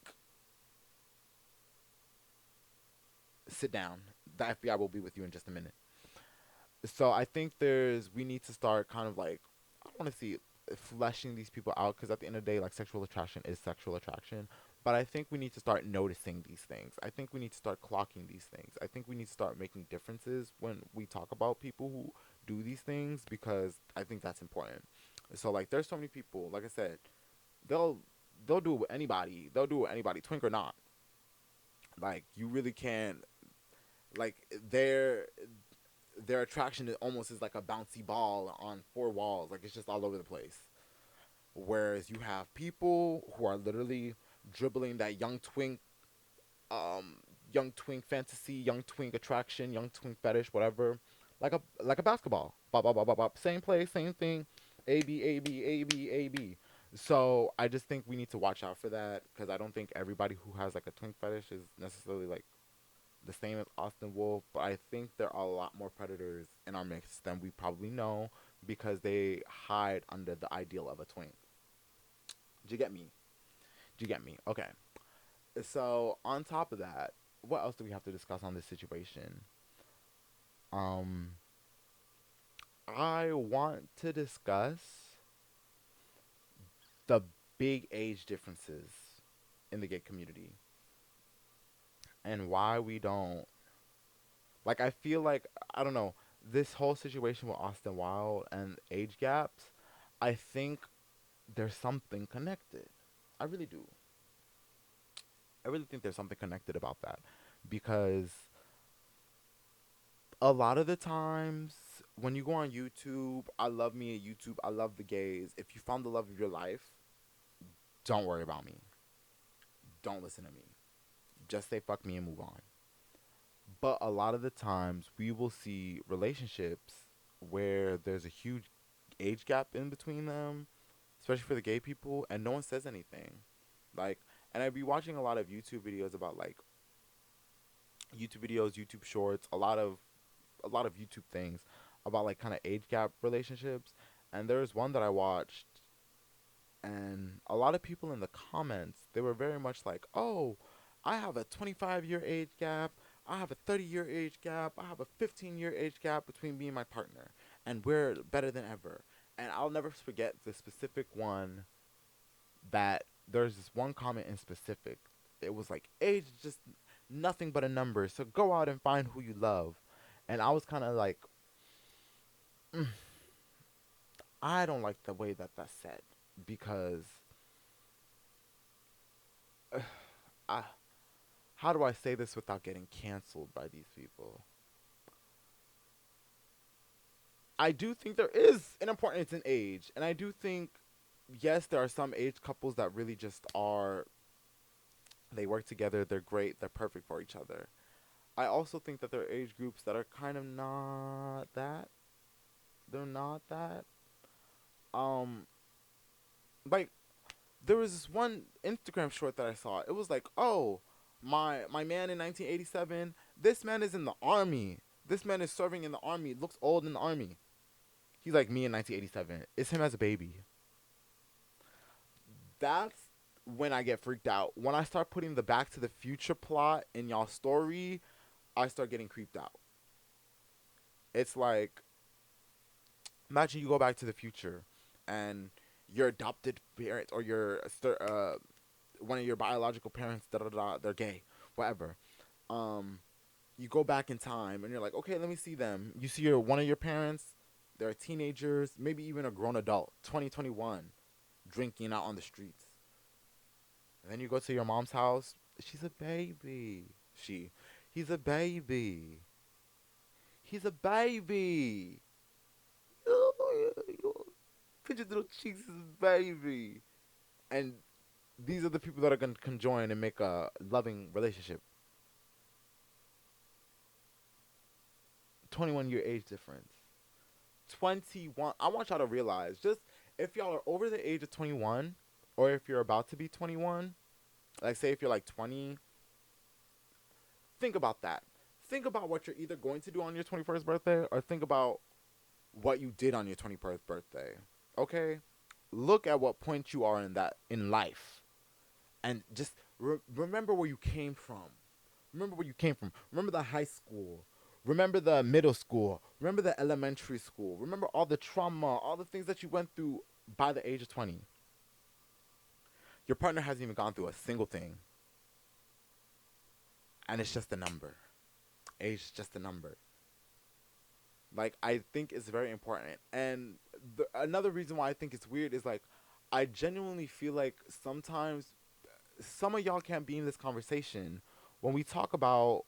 sit down. The FBI will be with you in just a minute. So I think we need to start kind of like, I don't want to see fleshing these people out, because at the end of the day, like, sexual attraction is sexual attraction. But I think we need to start noticing these things. I think we need to start clocking these things. I think we need to start making differences when we talk about people who do these things, because I think that's important. So like, there's so many people, like I said, they'll they'll do it with anybody. They'll do it with anybody, twink or not. Like, you really can't, like, their attraction is almost is like a bouncy ball on four walls. Like, it's just all over the place. Whereas you have people who are literally dribbling that um, young twink fantasy, young twink attraction, young twink fetish, whatever, like a basketball. Bop, bop, bop, bop, bop. Same play, same thing. A B A B A B A B. So I just think we need to watch out for that, because I don't think everybody who has like a twink fetish is necessarily like the same as Austin Wolf, but I think there are a lot more predators in our mix than we probably know, because they hide under the ideal of a twink. Do you get me? Do you get me? Okay. So on top of that, what else do we have to discuss on this situation? Um, I want to discuss the big age differences in the gay community, and why we don't, like, I feel like, I don't know, this whole situation with Austin Wilde and age gaps, I think there's something connected. I really do. I really think there's something connected about that, because a lot of the times when you go on YouTube, I love me at YouTube, I love the gays. If you found the love of your life, don't worry about me. Don't listen to me. Just say fuck me and move on. But a lot of the times we will see relationships where there's a huge age gap in between them, especially for the gay people, and no one says anything. Like, and I'd be watching a lot of YouTube videos about like YouTube videos, YouTube shorts, a lot of YouTube things about like kind of age gap relationships. And there's one that I watched, and a lot of people in the comments, they were very much like, "Oh, I have a 25-year age gap. I have a 30-year age gap. I have a 15-year age gap between me and my partner, and we're better than ever." And I'll never forget the specific one, that there's this one comment in specific. It was like, age just nothing but a number. So go out and find who you love. And I was kind of like, mm, I don't like the way that that's said because I, how do I say this without getting canceled by these people? I do think there is an importance in age, and I do think yes, there are some age couples that really just are. They work together. They're great. They're perfect for each other. I also think that there are age groups that are kind of not that. They're not that. Um, like there was this one Instagram short that I saw. It was like, oh, my man in 1987. This man is in the army. This man is serving in the army. Looks old in the army. He's like me in 1987. It's him as a baby. That's when I get freaked out. When I start putting the Back to the Future plot in y'all story, I start getting creeped out. It's like, imagine you go back to the future and your adopted parent or your one of your biological parents, da da da, they're gay, whatever. Um, you go back in time and you're like, okay, let me see them. You see one of your parents, they're teenagers, maybe even a grown adult, 2021, drinking out on the streets. And then you go to your mom's house, she's a baby. He's a baby. He's a baby. Pinch his little cheeks, his baby. And these are the people that are going to conjoin and make a loving relationship. 21-year age difference. 21. I want y'all to realize, just if y'all are over the age of 21, or if you're about to be 21, like say if you're like 20, think about that. Think about what you're either going to do on your 21st birthday, or think about what you did on your 21st birthday. Okay? Look at what point you are in life, and just remember where you came from. Remember where you came from. Remember the high school. Remember the middle school. Remember the elementary school. Remember all the trauma, all the things that you went through by the age of 20. Your partner hasn't even gone through a single thing. And it's just a number. Age is just a number. Like, I think it's very important. And another reason why I think it's weird is, like, I genuinely feel like sometimes some of y'all can't be in this conversation when we talk about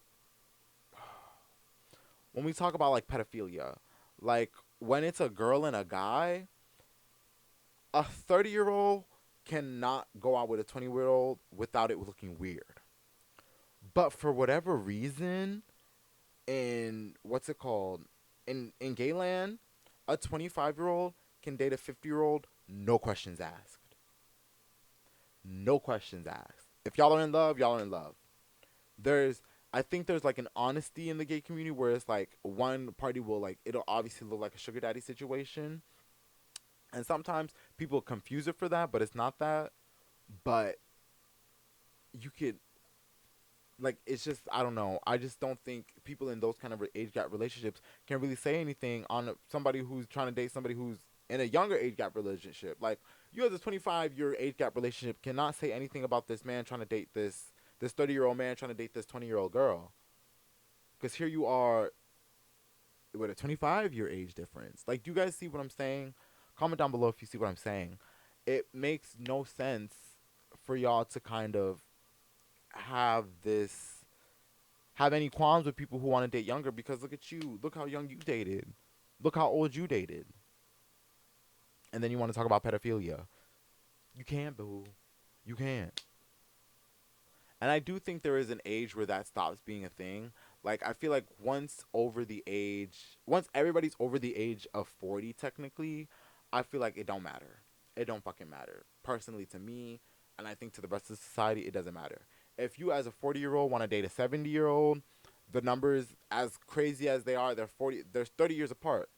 like pedophilia. Like, when it's a girl and a guy, a 30-year-old cannot go out with a 20-year-old without it looking weird. But for whatever reason, in what's it called? In gayland, a 25-year-old can date a 50-year-old, no questions asked. No questions asked. If y'all are in love, y'all are in love. I think there's like an honesty in the gay community where it's like one party will like it'll obviously look like a sugar daddy situation, and sometimes people confuse it for that, but it's not that. But you could like it's just I don't know. I just don't think people in those kind of age gap relationships can really say anything on somebody who's trying to date somebody who's in a younger age gap relationship. Like you as a 25-year age gap relationship cannot say anything about this man trying to date this 30-year-old man trying to date this 20-year-old girl. Because here you are with a 25-year age difference. Like, do you guys see what I'm saying? Comment down below if you see what I'm saying. It makes no sense for y'all to kind of have any qualms with people who want to date younger because look at you. Look how young you dated. Look how old you dated. And then you want to talk about pedophilia. You can't, boo. You can't. And I do think there is an age where that stops being a thing. Like, I feel like once everybody's over the age of 40, technically, I feel like it don't matter. It don't fucking matter. Personally, to me, and I think to the rest of society, it doesn't matter. If you, as a 40-year-old, want to date a 70-year-old, the numbers, as crazy as they are, they're 30 years apart.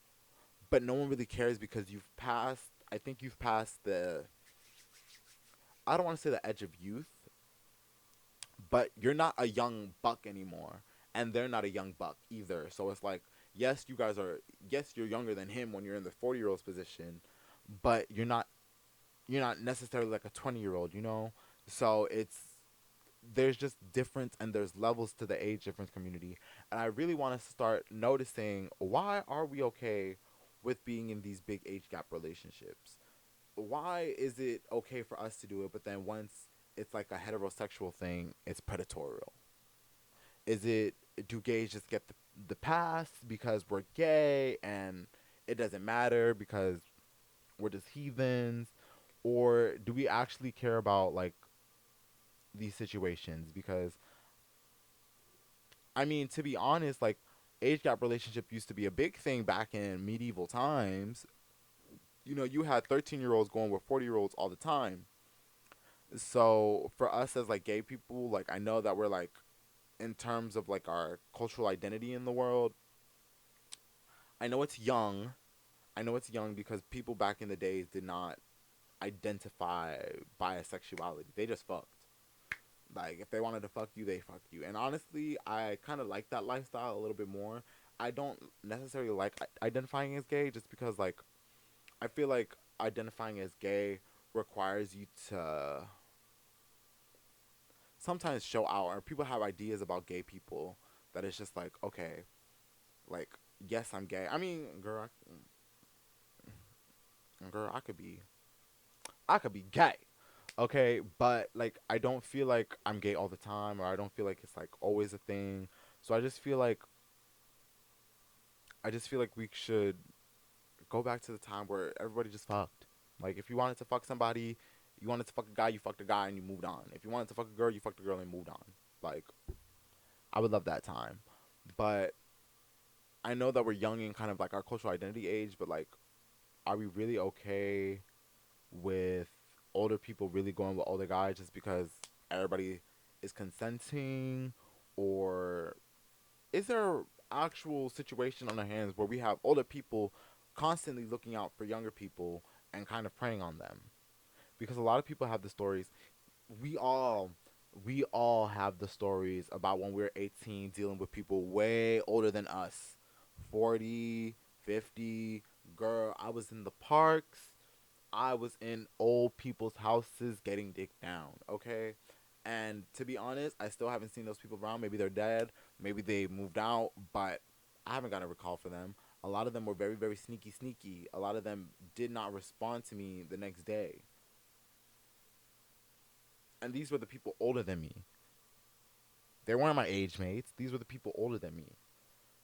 But no one really cares because I think you've passed I don't want to say the edge of youth, but you're not a young buck anymore, and they're not a young buck either. So it's like, yes, you're younger than him when you're in the 40-year-old's position, but you're not necessarily like a 20-year-old, you know? So there's just difference and there's levels to the age difference community. And I really want us to start noticing, why are we okay with being in these big age gap relationships? Why is it okay for us to do it, but then once it's like a heterosexual thing, it's predatory? Is it, do gays just get the pass because we're gay and it doesn't matter because we're just heathens? Or do we actually care about like these situations? Because I mean, to be honest, like, age gap relationship used to be a big thing back in medieval times. You know, you had 13-year-olds going with 40-year-olds all the time. So for us as like gay people, like, I know that we're like, in terms of like our cultural identity in the world, I know it's young. I know it's young because people back in the days did not identify bisexuality. They just fucked. Like, if they wanted to fuck you, they fucked you. And honestly, I kind of like that lifestyle a little bit more. I don't necessarily like identifying as gay just because, like, I feel like identifying as gay requires you to sometimes show out, or people have ideas about gay people that it's just like, okay, like, yes, I'm gay. I mean, girl, I could be gay, okay, but like, I don't feel like I'm gay all the time, or I don't feel like it's like always a thing. So I just feel like we should go back to the time where everybody just fucked. Like, if you wanted to fuck somebody, you wanted to fuck a guy, you fucked a guy and you moved on. If you wanted to fuck a girl, you fucked a girl and moved on. Like, I would love that time. But I know that we're young in kind of like our cultural identity age, but like, are we really okay with older people really going with older guys just because everybody is consenting? Or is there actual situation on our hands where we have older people constantly looking out for younger people and kind of preying on them? Because a lot of people have the stories. We all we all have the stories about when we were 18 dealing with people way older than us. 40, 50. Girl, I was in the parks. I was in old people's houses getting dick down, okay? And to be honest, I still haven't seen those people around. Maybe they're dead. Maybe they moved out, but I haven't got a recall for them. A lot of them were very, very sneaky, sneaky. A lot of them did not respond to me the next day. And these were the people older than me. They weren't my age mates. These were the people older than me.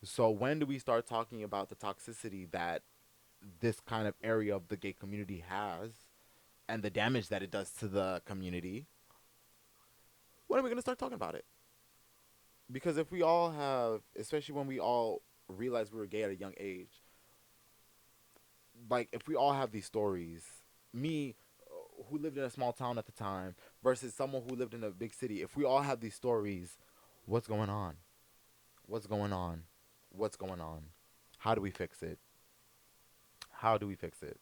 So when do we start talking about the toxicity that this kind of area of the gay community has and the damage that it does to the community? When are we going to start talking about it? Because if we all have, especially when we all realize we were gay at a young age, like, if we all have these stories, me, who lived in a small town at the time versus someone who lived in a big city, if we all have these stories, what's going on? What's going on? What's going on? How do we fix it? How do we fix it?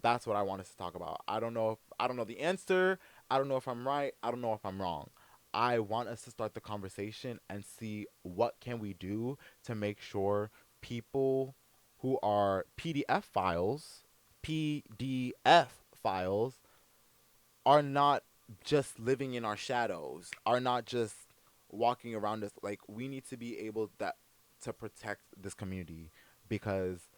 That's what I want us to talk about. I don't know the answer. I don't know if I'm right. I don't know if I'm wrong. I want us to start the conversation and see what can we do to make sure people who are PDF files are not just living in our shadows, are not just walking around us. Like, we need to be able that to protect this community, because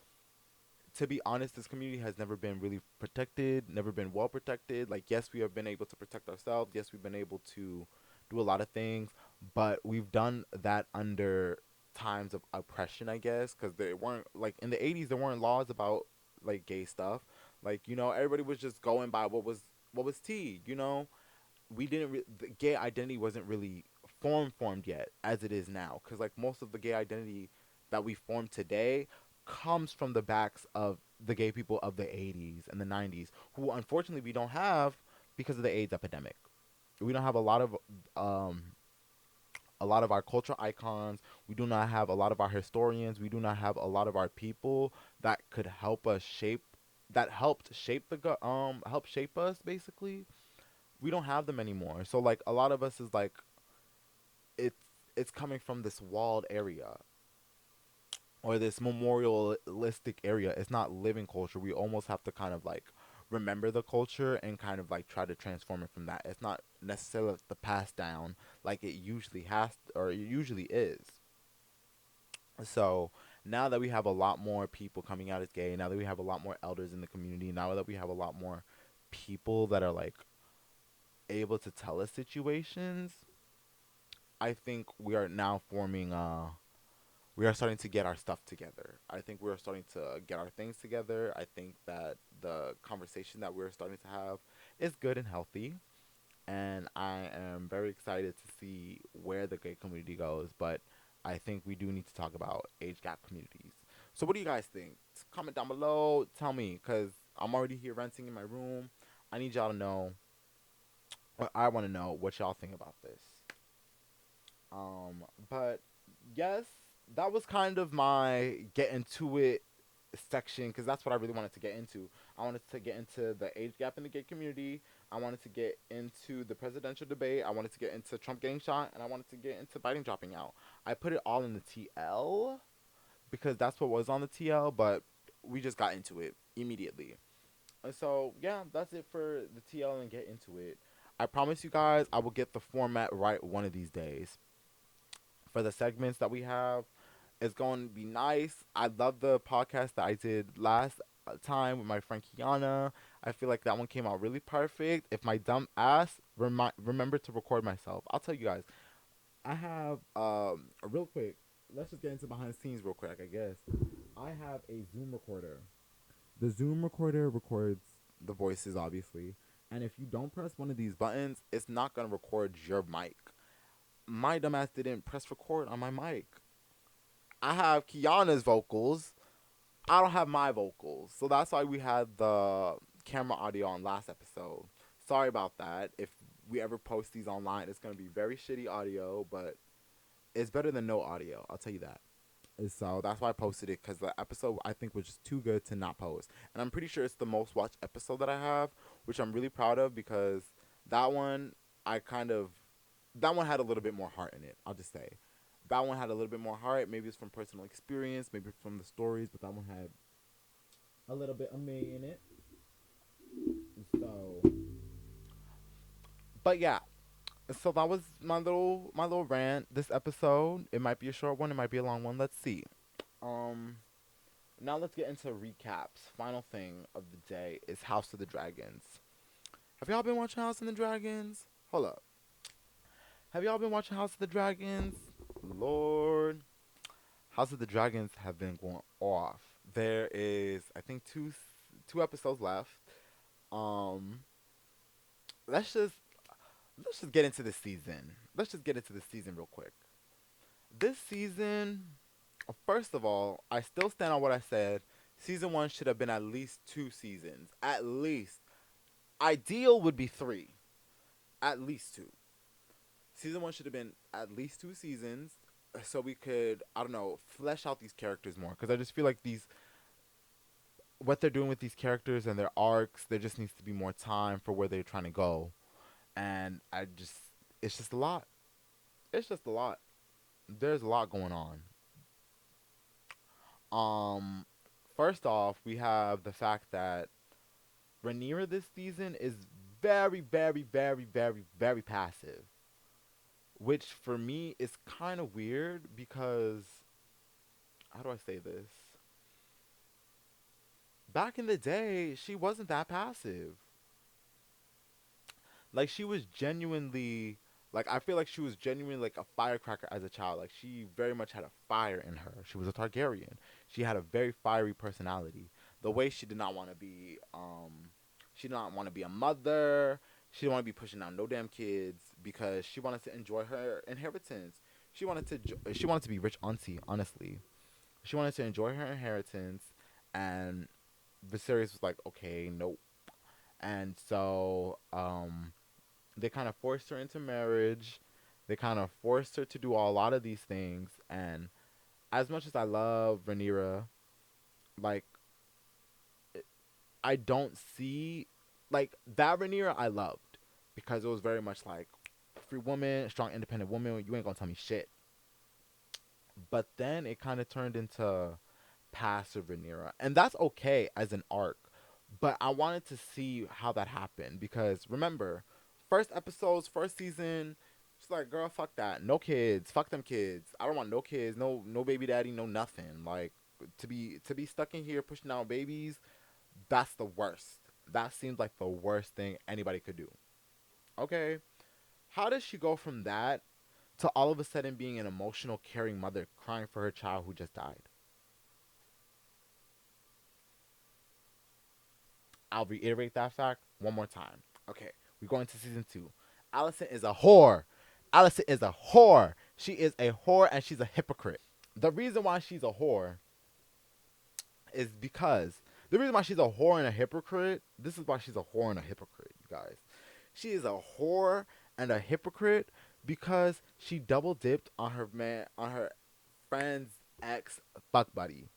to be honest, this community has never been really protected, never been well protected. Like, yes, we have been able to protect ourselves. Yes, we've been able to do a lot of things, but we've done that under times of oppression, I guess, because there weren't, like, in the 80s, there weren't laws about like gay stuff. Like, everybody was just going by what was T. We didn't the gay identity wasn't really formed yet as it is now, because like most of the gay identity that we form today comes from the backs of the gay people of the 80s and the 90s, who unfortunately we don't have because of the AIDS epidemic. We don't have um a lot of our cultural icons. We do not have a lot of our historians. We do not have a lot of our people that could help us shape that helped shape help shape us, basically. We don't have them anymore. So like, a lot of us is like, it's it's coming from this walled area or this memorialistic area. It's not living culture. We almost have to kind of like remember the culture and kind of like try to transform it from that. It's not necessarily the pass down like it usually has or it usually is. So now that we have a lot more people coming out as gay, now that we have a lot more elders in the community, now that we have a lot more people that are like able to tell us situations, I think we are now forming we are starting to get our stuff together. I think we're starting to get our things together. I think that the conversation that we're starting to have is good and healthy. And I am very excited to see where the gay community goes. But I think we do need to talk about age gap communities. So, what do you guys think? Comment down below. Tell me, because I'm already here renting in my room. I need y'all to know. I want to know what y'all think about this. But yes, that was kind of my get into it section because that's what I really wanted to get into. I wanted to get into the age gap in the gay community. I wanted to get into the presidential debate. I wanted to get into Trump getting shot, and I wanted to get into Biden dropping out. I put it all in the TL because that's what was on the TL, but we just got into it immediately. And so, yeah, that's it for the TL and get into it. I promise you guys I will get the format right one of these days for the segments that we have. It's going to be nice. I love the podcast that I did last time with my friend Kiana. I feel like that one came out really perfect. If my dumb ass remember to record myself, I'll tell you guys. I have real quick. Let's just get into behind the scenes real quick. I guess I have a Zoom recorder. The Zoom recorder records the voices, obviously, and if you don't press one of these buttons, it's not gonna record your mic. My dumbass didn't press record on my mic. I have Kiana's vocals. I don't have my vocals. So that's why we had the camera audio on last episode. Sorry about that. If we ever post these online, it's going to be very shitty audio, but it's better than no audio. I'll tell you that. And so that's why I posted it because the episode I think was just too good to not post. And I'm pretty sure it's the most watched episode that I have, which I'm really proud of because that one, I kind of, that one had a little bit more heart in it. I'll just say. That one had a little bit more heart. Maybe it's from personal experience, maybe from the stories, but that one had a little bit of me in it. So, but yeah, so that was my little rant this episode. It might be a short one, it might be a long one. Let's see. Um Now let's get into recaps. Final thing of the day is House of the Dragons. Have y'all been watching House of the Dragons? Hold up. Have y'all been watching House of the Dragons? Lord. House of the Dragons have been going off. There is, I think, two episodes left. Um, let's just get into the season. Let's just get into the season real quick. This season, first of all, I still stand on what I said. Season one should have been at least 2 seasons. At least. Ideal would be 3. At least 2. Season one should have been at least 2 seasons, so we could, I don't know, flesh out these characters more. Because I just feel like what they're doing with these characters and their arcs, there just needs to be more time for where they're trying to go. And it's just a lot. It's just a lot. There's a lot going on. Um, First off, we have the fact that Rhaenyra this season is very, very, very, very, very passive, which for me is kind of weird because how do I say this? Back in the day, she wasn't that passive. Like she was genuinely like I feel like she was genuinely like a firecracker as a child. Like she very much had a fire in her. She was a Targaryen. She had a very fiery personality. The way she did not want to be she did not want to be a mother. She didn't want to be pushing out no damn kids because she wanted to enjoy her inheritance. She wanted to be rich auntie, honestly. She wanted to enjoy her inheritance and Viserys was like, "Okay, nope." And so they kind of forced her into marriage. They kind of forced her to do a lot of these things. And as much as I love Rhaenyra, like I don't see like that Rhaenyra I loved because it was very much like free woman, strong independent woman. You ain't gonna tell me shit. But then it kind of turned into passive Rhaenyra, and that's okay as an arc. But I wanted to see how that happened because remember, first episodes, first season, she's like, girl, fuck that. No kids. Fuck them kids. I don't want no kids. No baby daddy, no nothing. Like to be stuck in here pushing out babies, that's the worst. That seems like the worst thing anybody could do. Okay. How does she go from that to all of a sudden being an emotional, caring mother crying for her child who just died? I'll reiterate that fact one more time. Okay, we go into season two. Allison is a whore. Allison is a whore. She is a whore and she's a hypocrite. The reason why she's a whore is because the reason why she's a whore and a hypocrite, this is why she's a whore and a hypocrite, you guys. She is a whore and a hypocrite because she double dipped on her friend's ex fuck buddy.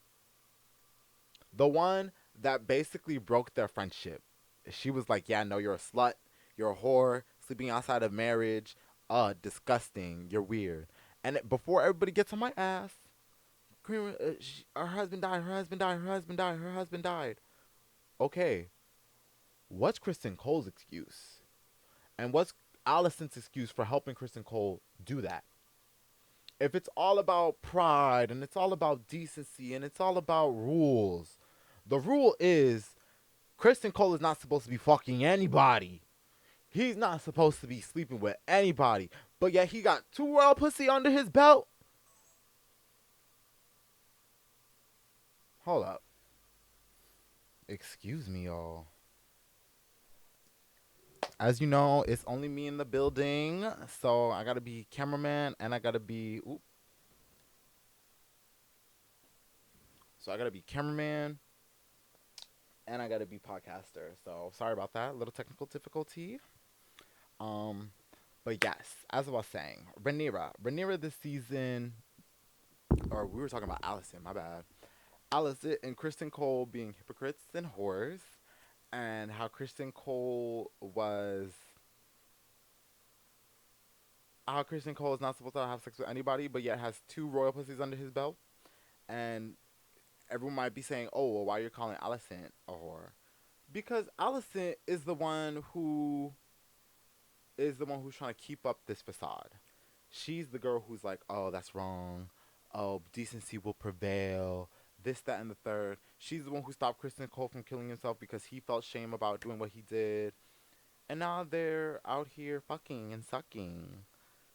The one that basically broke their friendship. She was like, yeah, no, you're a slut. You're a whore. Sleeping outside of marriage. Disgusting. You're weird. And before everybody gets on my ass, her husband died. Her husband died. Her husband died. Her husband died. Okay. What's Kristen Cole's excuse? And what's Allison's excuse for helping Kristen Cole do that? If it's all about pride and it's all about decency and it's all about rules, the rule is Kristen Cole is not supposed to be fucking anybody. He's not supposed to be sleeping with anybody. But yet he got two royal pussy under his belt. Hold up. Excuse me, y'all. As you know, it's only me in the building. So I gotta be cameraman and I gotta be. Oop. So I gotta be cameraman and I gotta be podcaster. So sorry about that. Little technical difficulty. Um, but yes, as I was saying, Rhaenyra this season, or we were talking about Allison. My bad. Allison and Kristen Cole being hypocrites and whores, and how Kristen Cole is not supposed to have sex with anybody, but yet has two royal pussies under his belt, and everyone might be saying, "Oh, well, why are you calling Allison a whore?" Because Allison is the one who's trying to keep up this facade. She's the girl who's like, oh, that's wrong. Oh, decency will prevail. This, that, and the third. She's the one who stopped Kristen Cole from killing himself because he felt shame about doing what he did. And now they're out here fucking and sucking.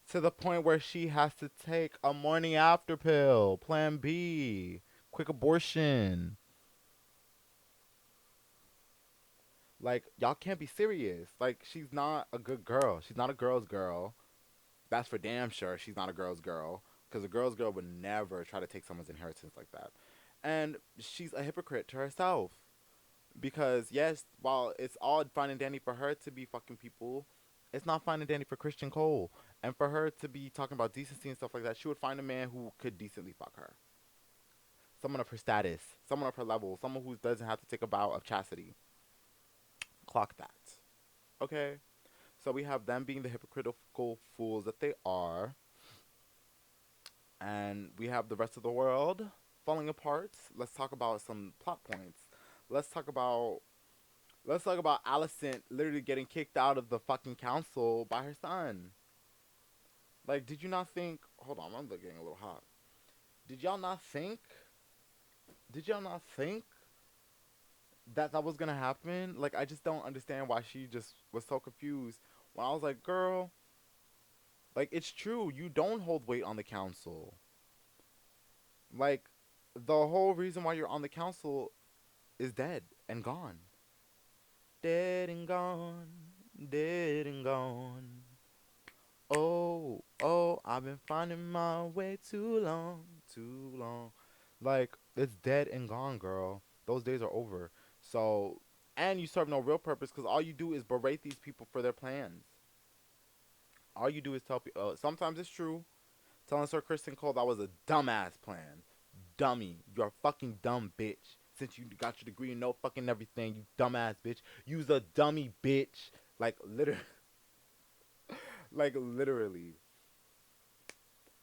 To the point where she has to take a morning after pill, plan B, quick abortion. Like, y'all can't be serious. Like, she's not a good girl. She's not a girl's girl. That's for damn sure. She's not a girl's girl because a girl's girl would never try to take someone's inheritance like that. And she's a hypocrite to herself because yes, while it's all fine and dandy for her to be fucking people, it's not fine and dandy for Christian Cole. And for her to be talking about decency and stuff like that, she would find a man who could decently fuck her. Someone of her status, someone of her level, someone who doesn't have to take a vow of chastity. Clock that. Okay? So we have them being the hypocritical fools that they are, and we have the rest of the world falling apart. Let's talk about some plot points. Let's talk about let's talk about Allison literally getting kicked out of the fucking council by her son. Like, did you not think? Hold on, I'm getting a little hot. Did y'all not think? Did y'all not think that that was gonna happen? Like, I just don't understand why she just was so confused. When I was like, girl, like it's true, you don't hold weight on the council. Like, the whole reason why you're on the council is dead and gone. Dead and gone. Dead and gone. Oh, oh, I've been finding my way too long, too long. Like, it's dead and gone, girl. Those days are over. So, and you serve no real purpose because all you do is berate these people for their plans. All you do is tell people. Sometimes it's true. Telling Sir Kristen Cole that was a dumbass plan. Dummy. You're a fucking dumb bitch. Since you got your degree and no fucking everything, you dumbass bitch. You's a dummy bitch. Like literally, like literally.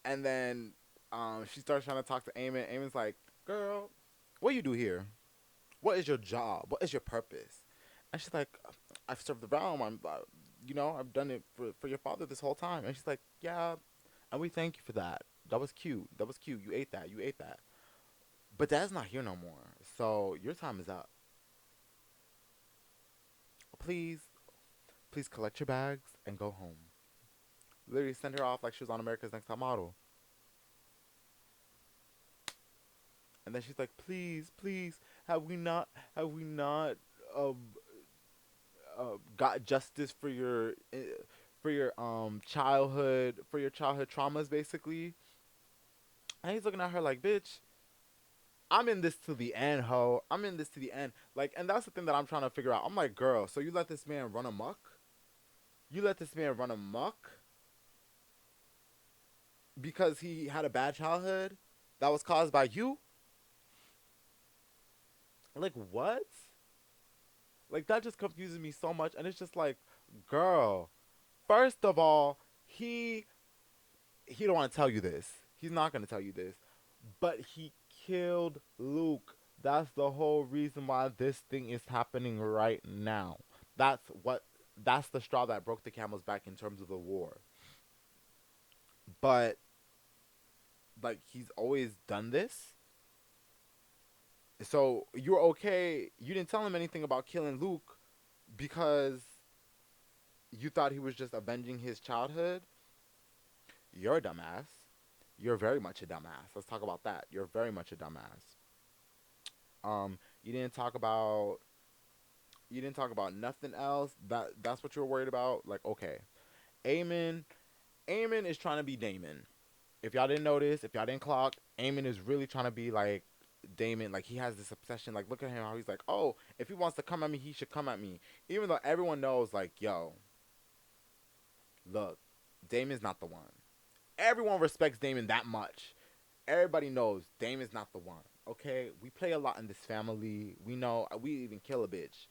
And then she starts trying to talk to Eamon. Eamon's like, girl, what you do here? What is your job? What is your purpose? And she's like, I've served the realm. I've done it for your father this whole time. And she's like, yeah, and we thank you for that. That was cute. That was cute. You ate that. You ate that. But dad's not here no more. So your time is up. Please, please collect your bags and go home. Literally send her off like she was on America's Next Top Model. And then she's like, please, please, have we not um got justice for your childhood traumas basically. And he's looking at her like, bitch, I'm in this to the end, ho. I'm in this to the end. Like, and that's the thing that I'm trying to figure out. I'm like, girl, so you let this man run amok? You let this man run amok because he had a bad childhood that was caused by you? Like, what? Like, that just confuses me so much. And it's just like, girl, first of all, he don't want to tell you this. He's not going to tell you this. But he killed Luke. That's the whole reason why this thing is happening right now. That's the straw that broke the camel's back in terms of the war. But like he's always done this. So you're okay. You didn't tell him anything about killing Luke because you thought he was just avenging his childhood. You're a dumbass. You're very much a dumbass. Let's talk about that. You're very much a dumbass. You didn't talk about nothing else. That's what you were worried about. Like, okay, Eamon, Eamon is trying to be Damon. If y'all didn't notice, if y'all didn't clock, Eamon is really trying to be like Damon. Like he has this obsession. Like look at him how he's like, oh, if he wants to come at me, he should come at me. Even though everyone knows, like, yo, look, Damon's not the one. Everyone respects Damon that much. Everybody knows Damon's not the one. Okay, we play a lot in this family. We know we even kill a bitch.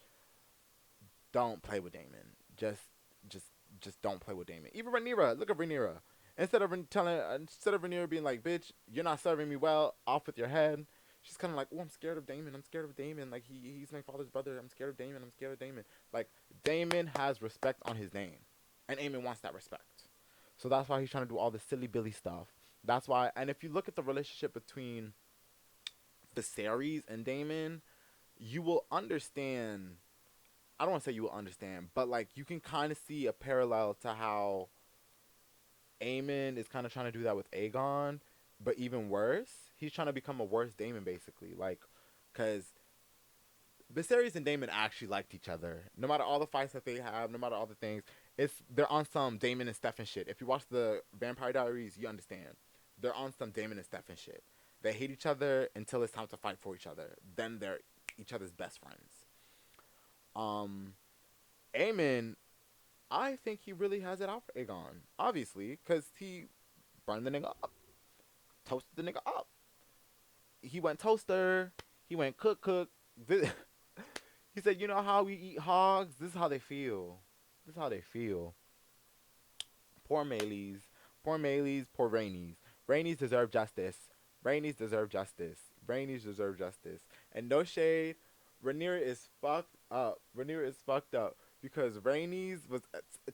Don't play with Damon. Just, just don't play with Damon. Even Rhaenyra, look at Rhaenyra. Instead of Rhaenyra being like, "Bitch, you're not serving me well," off with your head. She's kind of like, "Oh, I'm scared of Damon. I'm scared of Damon. Like he's my father's brother. I'm scared of Damon. I'm scared of Damon." Like Damon has respect on his name, and Aemon wants that respect. So that's why he's trying to do all this silly Billy stuff. That's why. And if you look at the relationship between Viserys and Damon, you will understand. I don't want to say you will understand, but like you can kind of see a parallel to how Aemon is kind of trying to do that with Aegon, but even worse, he's trying to become a worse Daemon basically. Like, cause Viserys and Daemon actually liked each other. No matter all the fights that they have, no matter all the things, they're on some Daemon and Stefan shit. If you watch the Vampire Diaries, you understand. They're on some Daemon and Stefan shit. They hate each other until it's time to fight for each other. Then they're each other's best friends. Um, Aemon, I think he really has it out for Aegon. Obviously, because he burned the nigga up, toasted the nigga up. He went toaster. He went cook. He said, "You know how we eat hogs? This is how they feel. This is how they feel." Poor Maylies. Poor Maylies. Poor Rainies. Rainies deserve justice. Rainies deserve justice. Rainies deserve justice. And no shade, Rhaenyra is fucked up. Rhaenyra is fucked up because Rainies was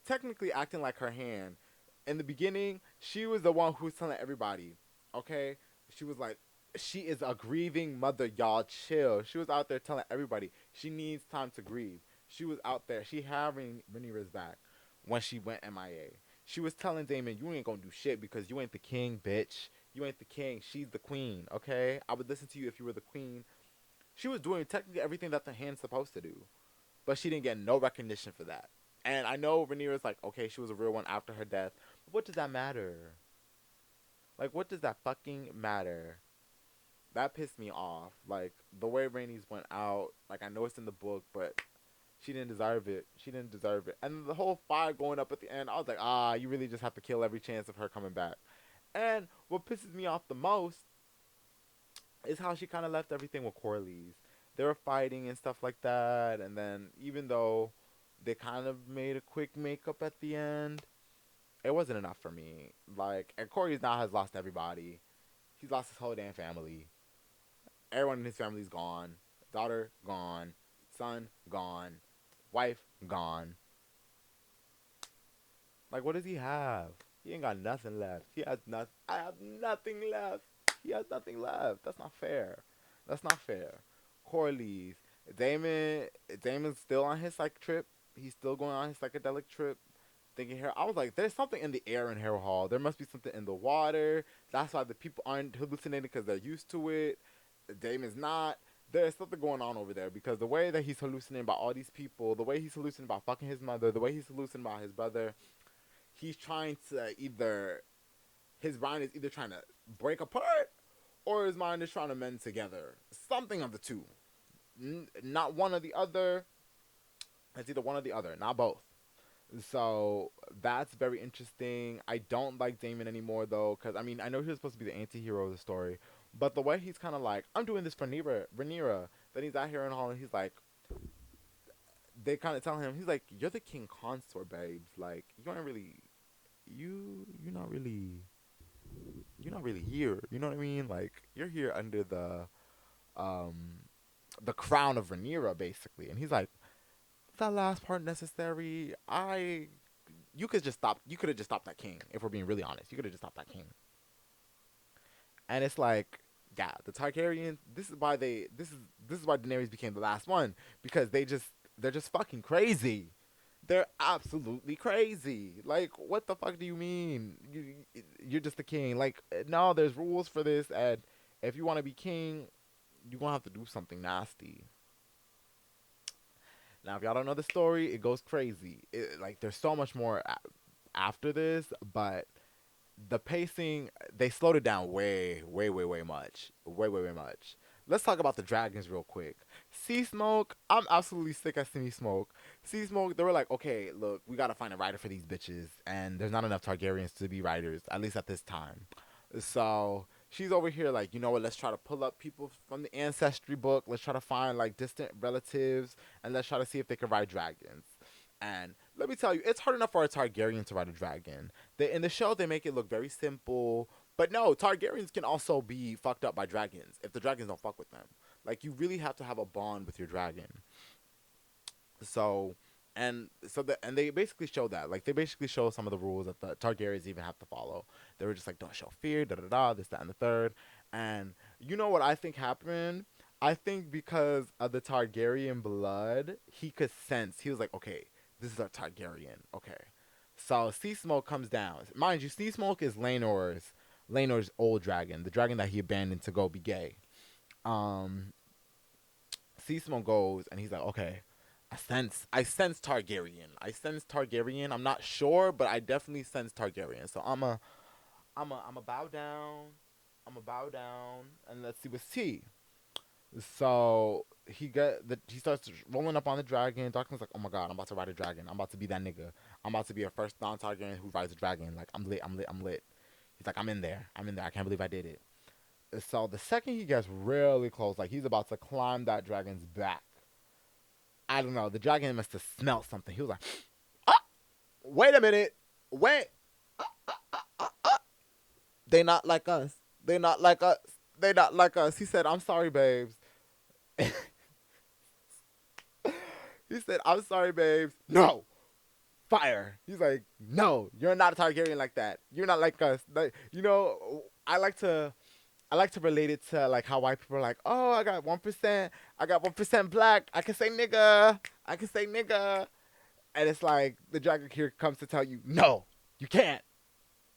technically acting like her hand. In the beginning, she was the one who was telling everybody, okay? She was like, she is a grieving mother, y'all. Chill. She was out there telling everybody she needs time to grieve. She was out there. She had Rhaenyra's back when she went MIA. She was telling Damon, you ain't gonna do shit because you ain't the king, bitch. You ain't the king. She's the queen, okay? I would listen to you if you were the queen. She was doing technically everything that the hand's supposed to do. But she didn't get no recognition for that. And I know Rhaenyra's like, okay, she was a real one after her death. But what does that matter? Like, what does that fucking matter? That pissed me off. Like, the way Rhaenys went out, like, I know it's in the book, but she didn't deserve it. She didn't deserve it. And the whole fire going up at the end, I was like, you really just have to kill every chance of her coming back. And what pisses me off the most is how she kind of left everything with Corlys. They were fighting and stuff like that, and then even though they kind of made a quick makeup at the end, it wasn't enough for me. Like, and Corlys now has lost everybody. He's lost his whole damn family. Everyone in his family's gone. Daughter gone. Son gone. Wife gone. Like, what does he have? He ain't got nothing left. He has nothing. I have nothing left. He has nothing left. That's not fair. That's not fair. Corley's. Damon. Damon's still on his psych trip. He's still going on his psychedelic trip. Thinking here, I was like, there's something in the air in Harrow Hall. There must be something in the water. That's why the people aren't hallucinating because they're used to it. Damon's not. There's something going on over there because the way that he's hallucinating about all these people, the way he's hallucinating about fucking his mother, the way he's hallucinating about his brother, he's trying to either his mind is either trying to break apart or his mind is trying to mend together. Something of the two. Not one or the other. It's either one or the other, not both. So that's very interesting. I don't like Damon anymore though, because I mean I know he was supposed to be the anti-hero of the story, but the way he's kind of like, I'm doing this for Rhaenyra. Then he's out here in Hall and he's like, they kind of tell him, he's like, you're the king consort, babes. Like you aren't really, you're not really, you're not really here. You know what I mean? Like you're here under um the crown of Rhaenyra basically. And he's like, that last part necessary. You could just stop. You could have just stopped that king. If we're being really honest, you could have just stopped that king. And it's like, yeah, the Targaryens. This is why Daenerys became the last one because they're just fucking crazy. They're absolutely crazy. Like, what the fuck do you mean? You're just the king. Like, no, there's rules for this, and if you want to be king, you're gonna have to do something nasty. Now, if y'all don't know the story, it goes crazy. Like, there's so much more after this, but the pacing, they slowed it down way much. Way much. Let's talk about the dragons real quick. Sea Smoke, I'm absolutely sick of Sea Smoke. Sea Smoke, they were like, okay, look, we gotta find a writer for these bitches, and there's not enough Targaryens to be writers, at least at this time. So she's over here like, you know what, let's try to pull up people from the ancestry book. Let's try to find like distant relatives, and let's try to see if they can ride dragons. And let me tell you, it's hard enough for a Targaryen to ride a dragon. In the show, they make it look very simple. But no, Targaryens can also be fucked up by dragons if the dragons don't fuck with them. Like, you really have to have a bond with your dragon. So, and they basically show that. Like, they basically show some of the rules that the Targaryens even have to follow. They were just like, don't show fear, da da da, this, that, and the third. And you know what I think happened? I think because of the Targaryen blood, he could sense. He was like, okay, this is a Targaryen. Okay. So Sea Smoke comes down. Mind you, Sea Smoke is Laenor's old dragon, the dragon that he abandoned to go be gay. Um, Sea Smoke goes and he's like, okay, I sense Targaryen. I sense Targaryen. I'm not sure, but I definitely sense Targaryen. So I'm a bow down. I'm a bow down, and let's see what's tea. So he starts rolling up on the dragon. Darkman's like, oh my god, I'm about to ride a dragon. I'm about to be that nigga. I'm about to be a first non-Targaryen who rides a dragon. Like I'm lit. I'm lit. I'm lit. He's like, I'm in there. I'm in there. I can't believe I did it. So the second he gets really close, like he's about to climb that dragon's back. I don't know. The dragon must have smelled something. He was like, ah, wait a minute. Wait. They not like us. They not like us. They not like us. He said, I'm sorry, babes. He said, I'm sorry, babes. No. Fire. He's like, no, you're not a Targaryen like that. You're not like us. Like, I like to relate it to like how white people are like, oh, I got 1%. I got 1% black. I can say nigga. I can say nigga. And it's like the dragon here comes to tell you, no, you can't.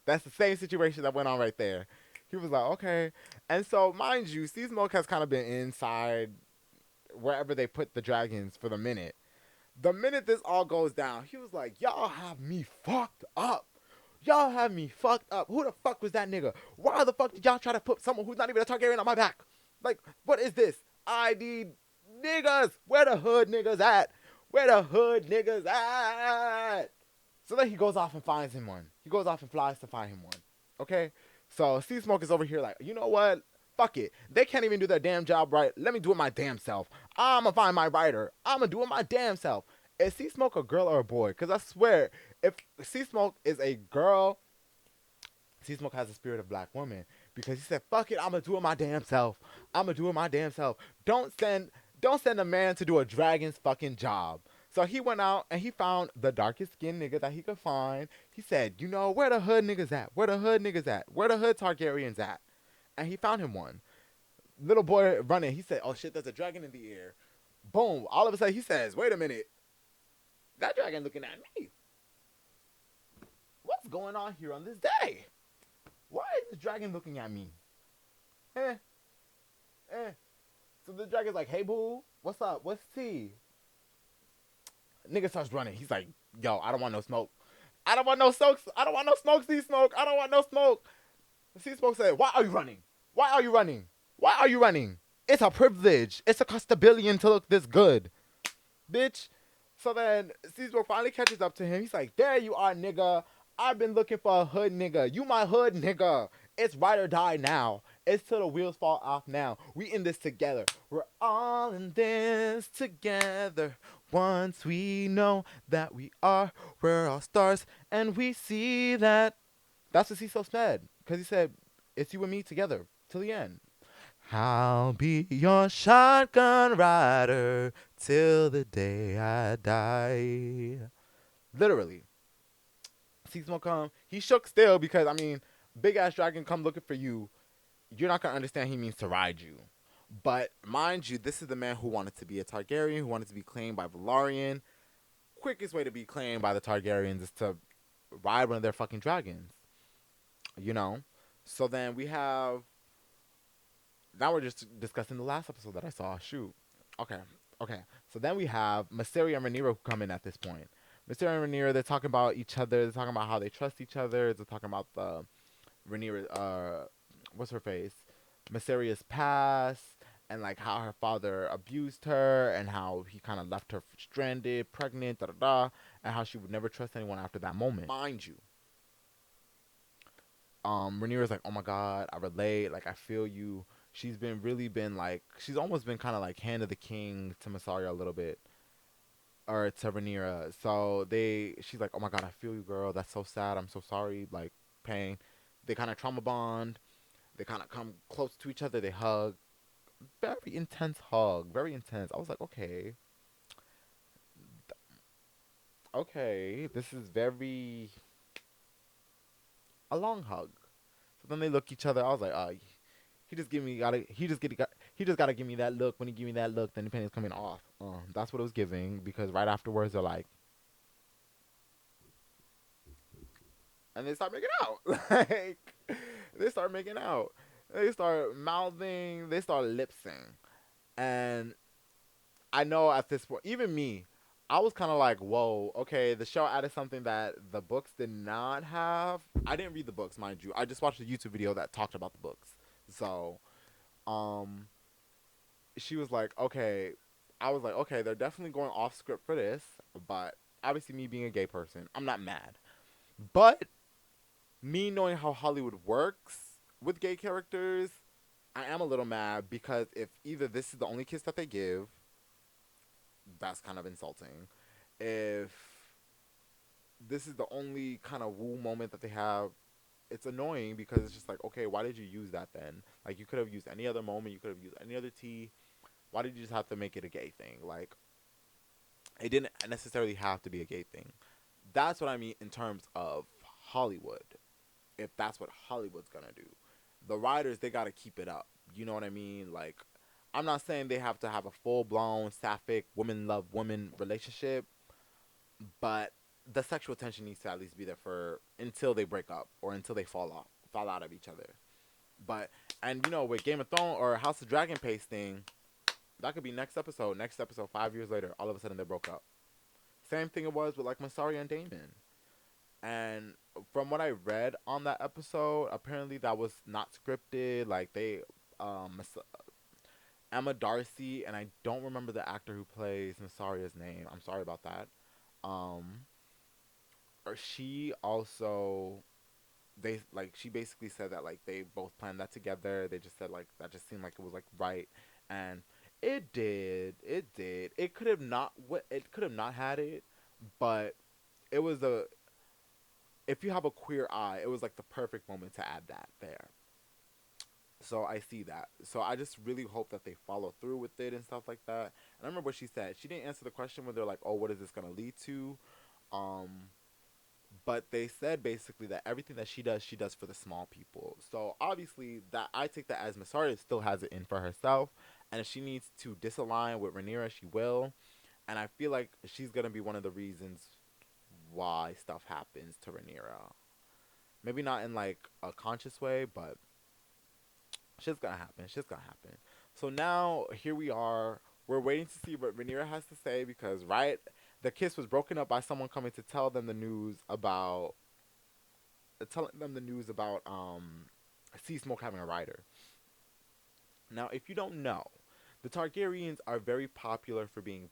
That's the same situation that went on right there. He was like, okay. And so, mind you, Sea Smoke has kind of been inside wherever they put the dragons for the minute. The minute this all goes down, he was like, y'all have me fucked up. Y'all have me fucked up. Who the fuck was that nigga? Why the fuck did y'all try to put someone who's not even a Targaryen on my back? Like, what is this? I need niggas. Where the hood niggas at? Where the hood niggas at? So then he goes off and finds him one. He goes off and flies to find him one. Okay? So Sea Smoke is over here like, you know what? Fuck it. They can't even do their damn job right. Let me do it my damn self. I'ma find my writer. I'ma do it my damn self. Is Sea Smoke a girl or a boy? Because I swear, if Sea Smoke is a girl, Sea Smoke has the spirit of black woman. Because he said, fuck it, I'ma do it my damn self. I'ma do it my damn self. Don't send Don't send a man to do a dragon's fucking job. So he went out and he found the darkest skinned nigga that he could find. He said, you know, where the hood niggas at? Where the hood niggas at? Where the hood Targaryens at? And he found him one. Little boy running. He said, oh shit, there's a dragon in the air. Boom. All of a sudden he says, wait a minute. That dragon looking at me. What's going on here on this day? Why is this dragon looking at me? Eh, eh. So the dragon's like, hey boo, what's up? What's tea? Nigga starts running. He's like, yo, I don't want no smoke. I don't want no smoke. I don't want no smoke, see smoke. I don't want no smoke. See smoke said, why are you running? Why are you running? Why are you running? It's a privilege. It's a cost a billion to look this good. Bitch. So then see smoke finally catches up to him. He's like, there you are, nigga. I've been looking for a hood nigga. You my hood nigga. It's ride or die now. It's till the wheels fall off now. We in this together. We're all in this together. Once we know that we're all stars, and we see that. That's what Cecil said. Because he said, it's you and me together till the end. I'll be your shotgun rider till the day I die. Literally. Cecil come. He shook still because, I mean, big ass dragon come looking for you. You're not going to understand he means to ride you. But mind you, this is the man who wanted to be a Targaryen, who wanted to be claimed by Velaryon. Quickest way to be claimed by the Targaryens is to ride one of their fucking dragons. You know? So then we have... Now we're just discussing the last episode that I saw. Shoot. Okay. So then we have Mysaria and Rhaenyra who come in at this point. Mysaria and Rhaenyra, they're talking about each other. They're talking about how they trust each other. They're talking about the Rhaenyra, what's her face? Mysaria's past, and like how her father abused her, and how he kind of left her stranded, pregnant, and how she would never trust anyone after that moment. Mind you, Rhaenyra's like, oh my god, I relate, like I feel you. She's been like, she's almost been kind of like hand of the king to Mysaria a little bit, or to Rhaenyra. So she's like, oh my god, I feel you, girl. That's so sad. I'm so sorry. Like pain. They kind of trauma bond. They kind of come close to each other. They hug. Very intense hug. Very intense. I was like, okay. Okay. This is very... a long hug. So then they look each other. I was like, he just gotta give me that look. When he give me that look, then the penny's coming off. That's what it was giving. Because right afterwards, they're like... and they start making out. Like, they start making out. They start mouthing. They start lip-syncing. And I know at this point, even me, I was kind of like, whoa, okay, the show added something that the books did not have. I didn't read the books, mind you. I just watched a YouTube video that talked about the books. So, she was like, okay. I was like, okay, they're definitely going off script for this. But obviously me being a gay person, I'm not mad. But me knowing how Hollywood works with gay characters, I am a little mad because if either this is the only kiss that they give, that's kind of insulting. If this is the only kind of woo moment that they have, it's annoying because it's just like, okay, why did you use that then? Like, you could have used any other moment. You could have used any other tea. Why did you just have to make it a gay thing? Like, it didn't necessarily have to be a gay thing. That's what I mean in terms of Hollywood. If that's what Hollywood's gonna do. The writers, they gotta keep it up. You know what I mean? Like, I'm not saying they have to have a full-blown sapphic women love women relationship, but the sexual tension needs to at least be there for until they break up or until they fall out of each other. But and you know, with Game of Thrones or House of Dragon pace thing, that could be next episode. Next episode, 5 years later, all of a sudden they broke up. Same thing it was with like Mysaria and Daemon. And from what I read on that episode, apparently that was not scripted. Like they, Emma Darcy, and I don't remember the actor who plays Mysaria's name. I'm sorry about that. Um, or she also, she basically said that like they both planned that together. They just said like that just seemed like it was like right, and it did. It did. It could have not. It could have not had it, but it was a if you have a queer eye, it was like the perfect moment to add that there. So I see that. So I just really hope that they follow through with it and stuff like that. And I remember what she said. She didn't answer the question when they're like, "Oh, what is this gonna lead to?" Um, but they said basically that everything that she does for the small people. So obviously, that I take that as Miss Hart still has it in for herself, and if she needs to disalign with Rhaenyra, she will. And I feel like she's gonna be one of the reasons why stuff happens to Rhaenyra. Maybe not in like a conscious way, but shit's gonna happen. Shit's gonna happen. So now here we are. We're waiting to see what Rhaenyra has to say because right, the kiss was broken up by someone coming to tell them the news about Sea Smoke having a rider. Now, if you don't know, the Targaryens are very popular for being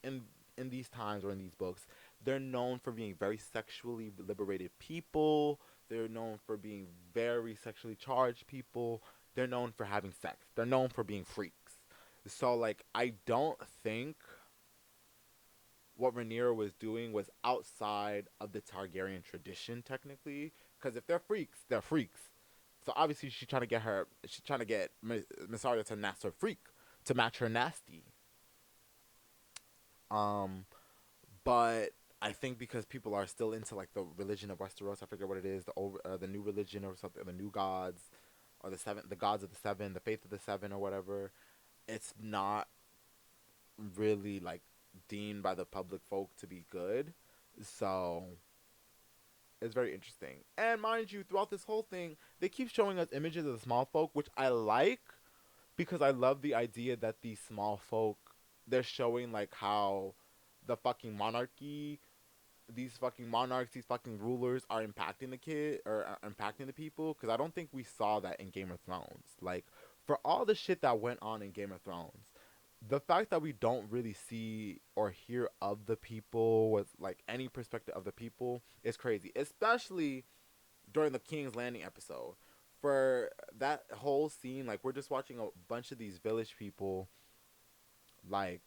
in these times or in these books. They're known for being very sexually liberated people. They're known for being very sexually charged people. They're known for having sex. They're known for being freaks. So like I don't think what Rhaenyra was doing was outside of the Targaryen tradition technically, because if they're freaks, they're freaks. So obviously she's trying to get Miss Arya to match her freak, to match her nasty. Um, but I think because people are still into like the religion of Westeros, I forget what it is, the new religion or something, the new gods, or the gods of the seven, the faith of the seven or whatever. It's not really like deemed by the public folk to be good. So it's very interesting. And mind you, throughout this whole thing, they keep showing us images of the small folk, which I like because I love the idea that these small folk, they're showing like how the fucking monarchy, these fucking monarchs, these fucking rulers are impacting the kid or impacting the people. Because I don't think we saw that in Game of Thrones. Like for all the shit that went on in Game of Thrones, the fact that we don't really see or hear of the people with like any perspective of the people is crazy, especially during the King's Landing episode. For that whole scene, like we're just watching a bunch of these village people like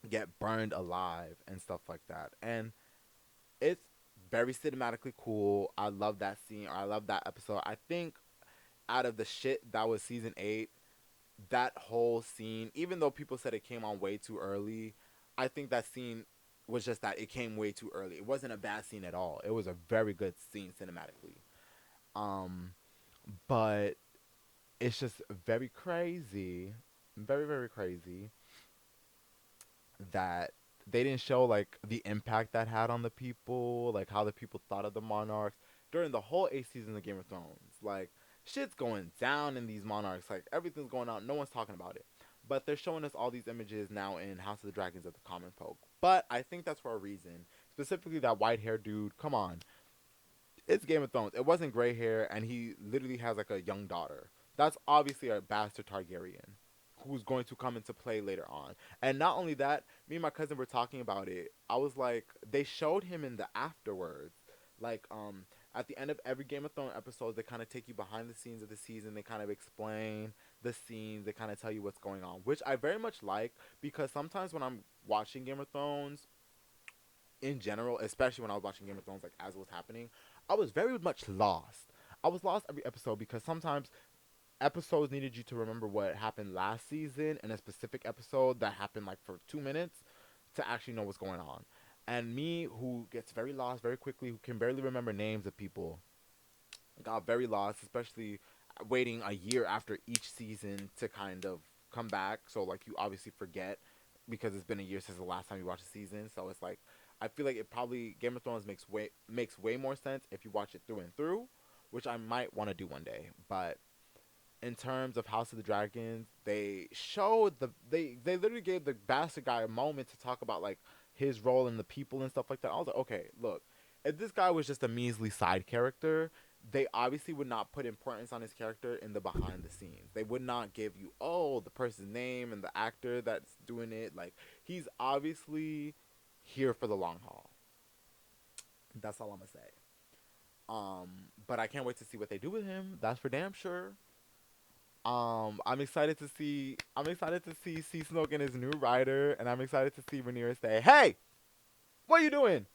get burned alive and stuff like that, and it's very cinematically cool. I love that scene. I love that episode. I think out of the shit that was season 8, that whole scene, even though people said it came on way too early, I think that scene was just that it came way too early. It wasn't a bad scene at all. It was a very good scene cinematically. Um, but it's just very crazy, very very crazy that they didn't show like the impact that had on the people, like how the people thought of the monarchs during the whole 8 seasons of Game of Thrones. Like shit's going down in these monarchs, like everything's going on. No one's talking about it, but they're showing us all these images now in House of the Dragons of the common folk. But I think that's for a reason. Specifically, that white hair dude. Come on, it's Game of Thrones. It wasn't gray hair, and he literally has like a young daughter. That's obviously a bastard Targaryen who's going to come into play later on. And not only that, me and my cousin were talking about it. I was like, they showed him in the afterwards. Like, at the end of every Game of Thrones episode, they kind of take you behind the scenes of the season. They kind of explain the scenes. They kind of tell you what's going on, which I very much like because sometimes when I'm watching Game of Thrones, in general, especially when I was watching Game of Thrones, like as it was happening, I was very much lost. I was lost every episode because sometimes episodes needed you to remember what happened last season in a specific episode that happened like for 2 minutes to actually know what's going on. And me, who gets very lost very quickly, who can barely remember names of people, got very lost, especially waiting a year after each season to kind of come back. So like you obviously forget because it's been a year since the last time you watched a season. So it's like I feel like it probably Game of Thrones makes way more sense if you watch it through and through, which I might want to do one day. But in terms of House of the Dragons, they showed they literally gave the bastard guy a moment to talk about like his role in the people and stuff like that. I was like, okay, look, if this guy was just a measly side character, they obviously would not put importance on his character in the behind the scenes. They would not give you the person's name and the actor that's doing it. Like he's obviously here for the long haul. That's all I'm gonna say. But I can't wait to see what they do with him. That's for damn sure. I'm excited to see. I'm excited to see C Snoke and his new rider, and I'm excited to see Rhaenyra say, "Hey, what are you doing?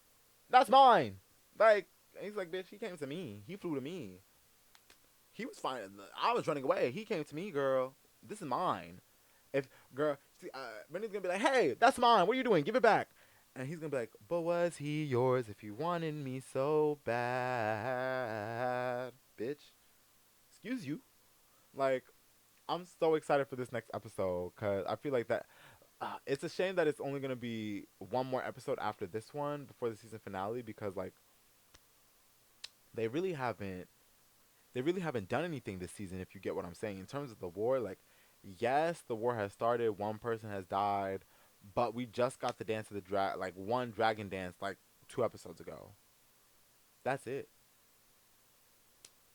That's mine." Like he's like, "Bitch, he came to me. He flew to me. He was fine. I was running away. He came to me, girl. This is mine. If girl, see, Benny's gonna be like, "Hey, that's mine. What are you doing? Give it back." And he's gonna be like, "But was he yours if you wanted me so bad, bitch? Excuse you." Like, I'm so excited for this next episode because I feel like that. It's a shame that it's only gonna be one more episode after this one before the season finale because like they really haven't they really haven't done anything this season. If you get what I'm saying in terms of the war, like yes, the war has started. One person has died, but we just got the dance of the like one dragon dance like 2 episodes ago. That's it.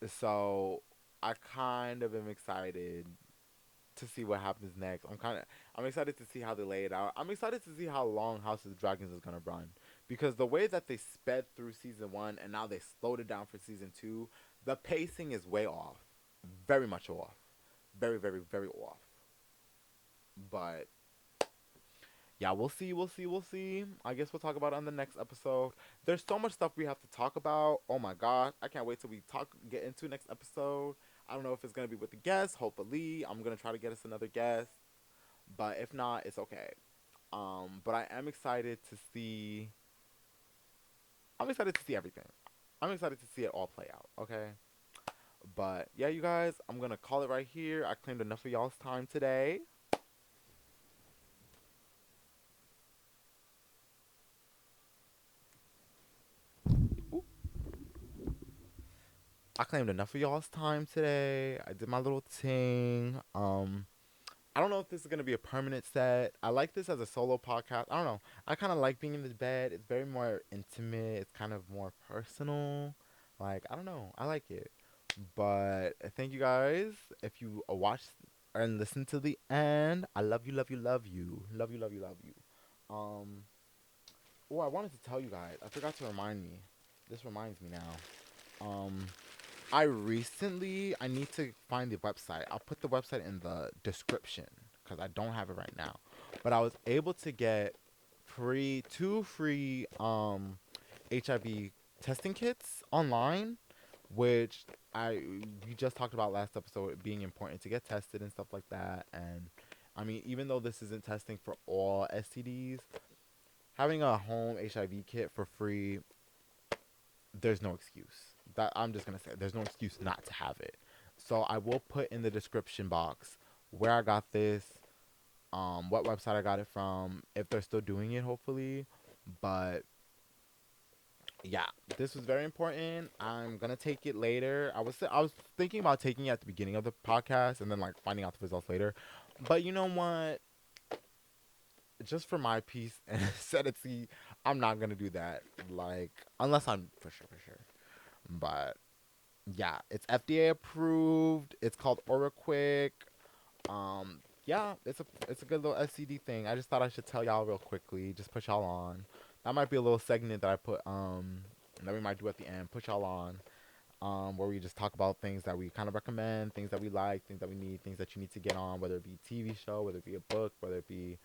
So I kind of am excited to see what happens next. I'm excited to see how they lay it out. I'm excited to see how long House of the Dragons is gonna run because the way that they sped through season one and now they slowed it down for season two, the pacing is way off, very much off, very very very off. But yeah, we'll see, we'll see, we'll see. I guess we'll talk about it on the next episode. There's so much stuff we have to talk about. Oh my god, I can't wait till we get into next episode. I don't know if it's gonna be with the guest. Hopefully, I'm gonna try to get us another guest. But if not, it's okay. But I am excited to see. I'm excited to see everything. I'm excited to see it all play out. Okay. But yeah, you guys, I'm gonna call it right here. I claimed enough of y'all's time today. Ooh. I claimed enough of y'all's time today. I did my little thing. I don't know if this is gonna be a permanent set. I like this as a solo podcast. I don't know. I kind of like being in the bed. It's very more intimate. It's kind of more personal. Like I don't know. I like it. But thank you guys. If you watched and listened to the end, I love you, love you, love you, love you, love you, love you. Um. Oh, I wanted to tell you guys. I forgot to remind me. This reminds me now. I need to find the website. I'll put the website in the description because I don't have it right now. But I was able to get two free HIV testing kits online, which I we just talked about last episode it being important to get tested and stuff like that. And I mean, even though this isn't testing for all STDs, having a home HIV kit for free, there's no excuse. That I'm just gonna say there's no excuse not to have it. So I will put in the description box where I got this, what website I got it from, if they're still doing it, hopefully. But yeah, this was very important. I'm gonna take it later. I was thinking about taking it at the beginning of the podcast and then like finding out the results later. But you know what? Just for my peace and sanity, I'm not gonna do that. Like unless I'm for sure. But yeah, it's FDA approved. It's called OraQuick. Yeah, it's a good little SCD thing. I just thought I should tell y'all real quickly, just put y'all on. That might be a little segment that I put that we might do at the end. Put y'all on. Where we just talk about things that we kind of recommend, things that we like, things that we need, things that you need to get on, whether it be a TV show, whether it be a book, whether it be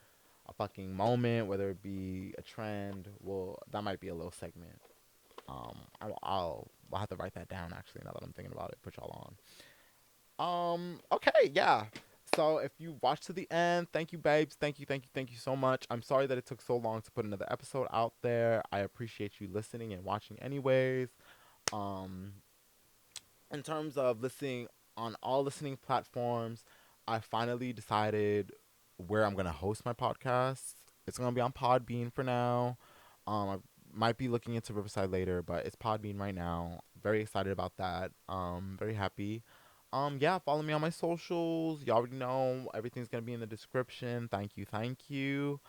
a fucking moment, whether it be a trend. Well, that might be a little segment. I'll have to write that down actually now that I'm thinking about it. Put y'all on. Okay, yeah. So if you watched to the end, thank you, babes. Thank you, thank you, thank you so much. I'm sorry that it took so long to put another episode out there. I appreciate you listening and watching anyways. Um, in terms of listening on all listening platforms, I finally decided where I'm gonna host my podcast. It's gonna be on Podbean for now. I might be looking into Riverside later, but it's Podbean right now. Very excited about that. Very happy. Yeah, follow me on my socials. You already know everything's gonna be in the description. Thank you, thank you.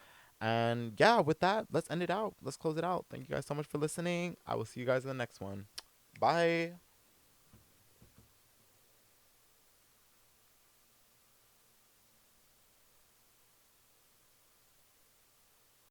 And yeah, with that, let's end it out. Let's close it out. Thank you guys so much for listening. I will see you guys in the next one. Bye.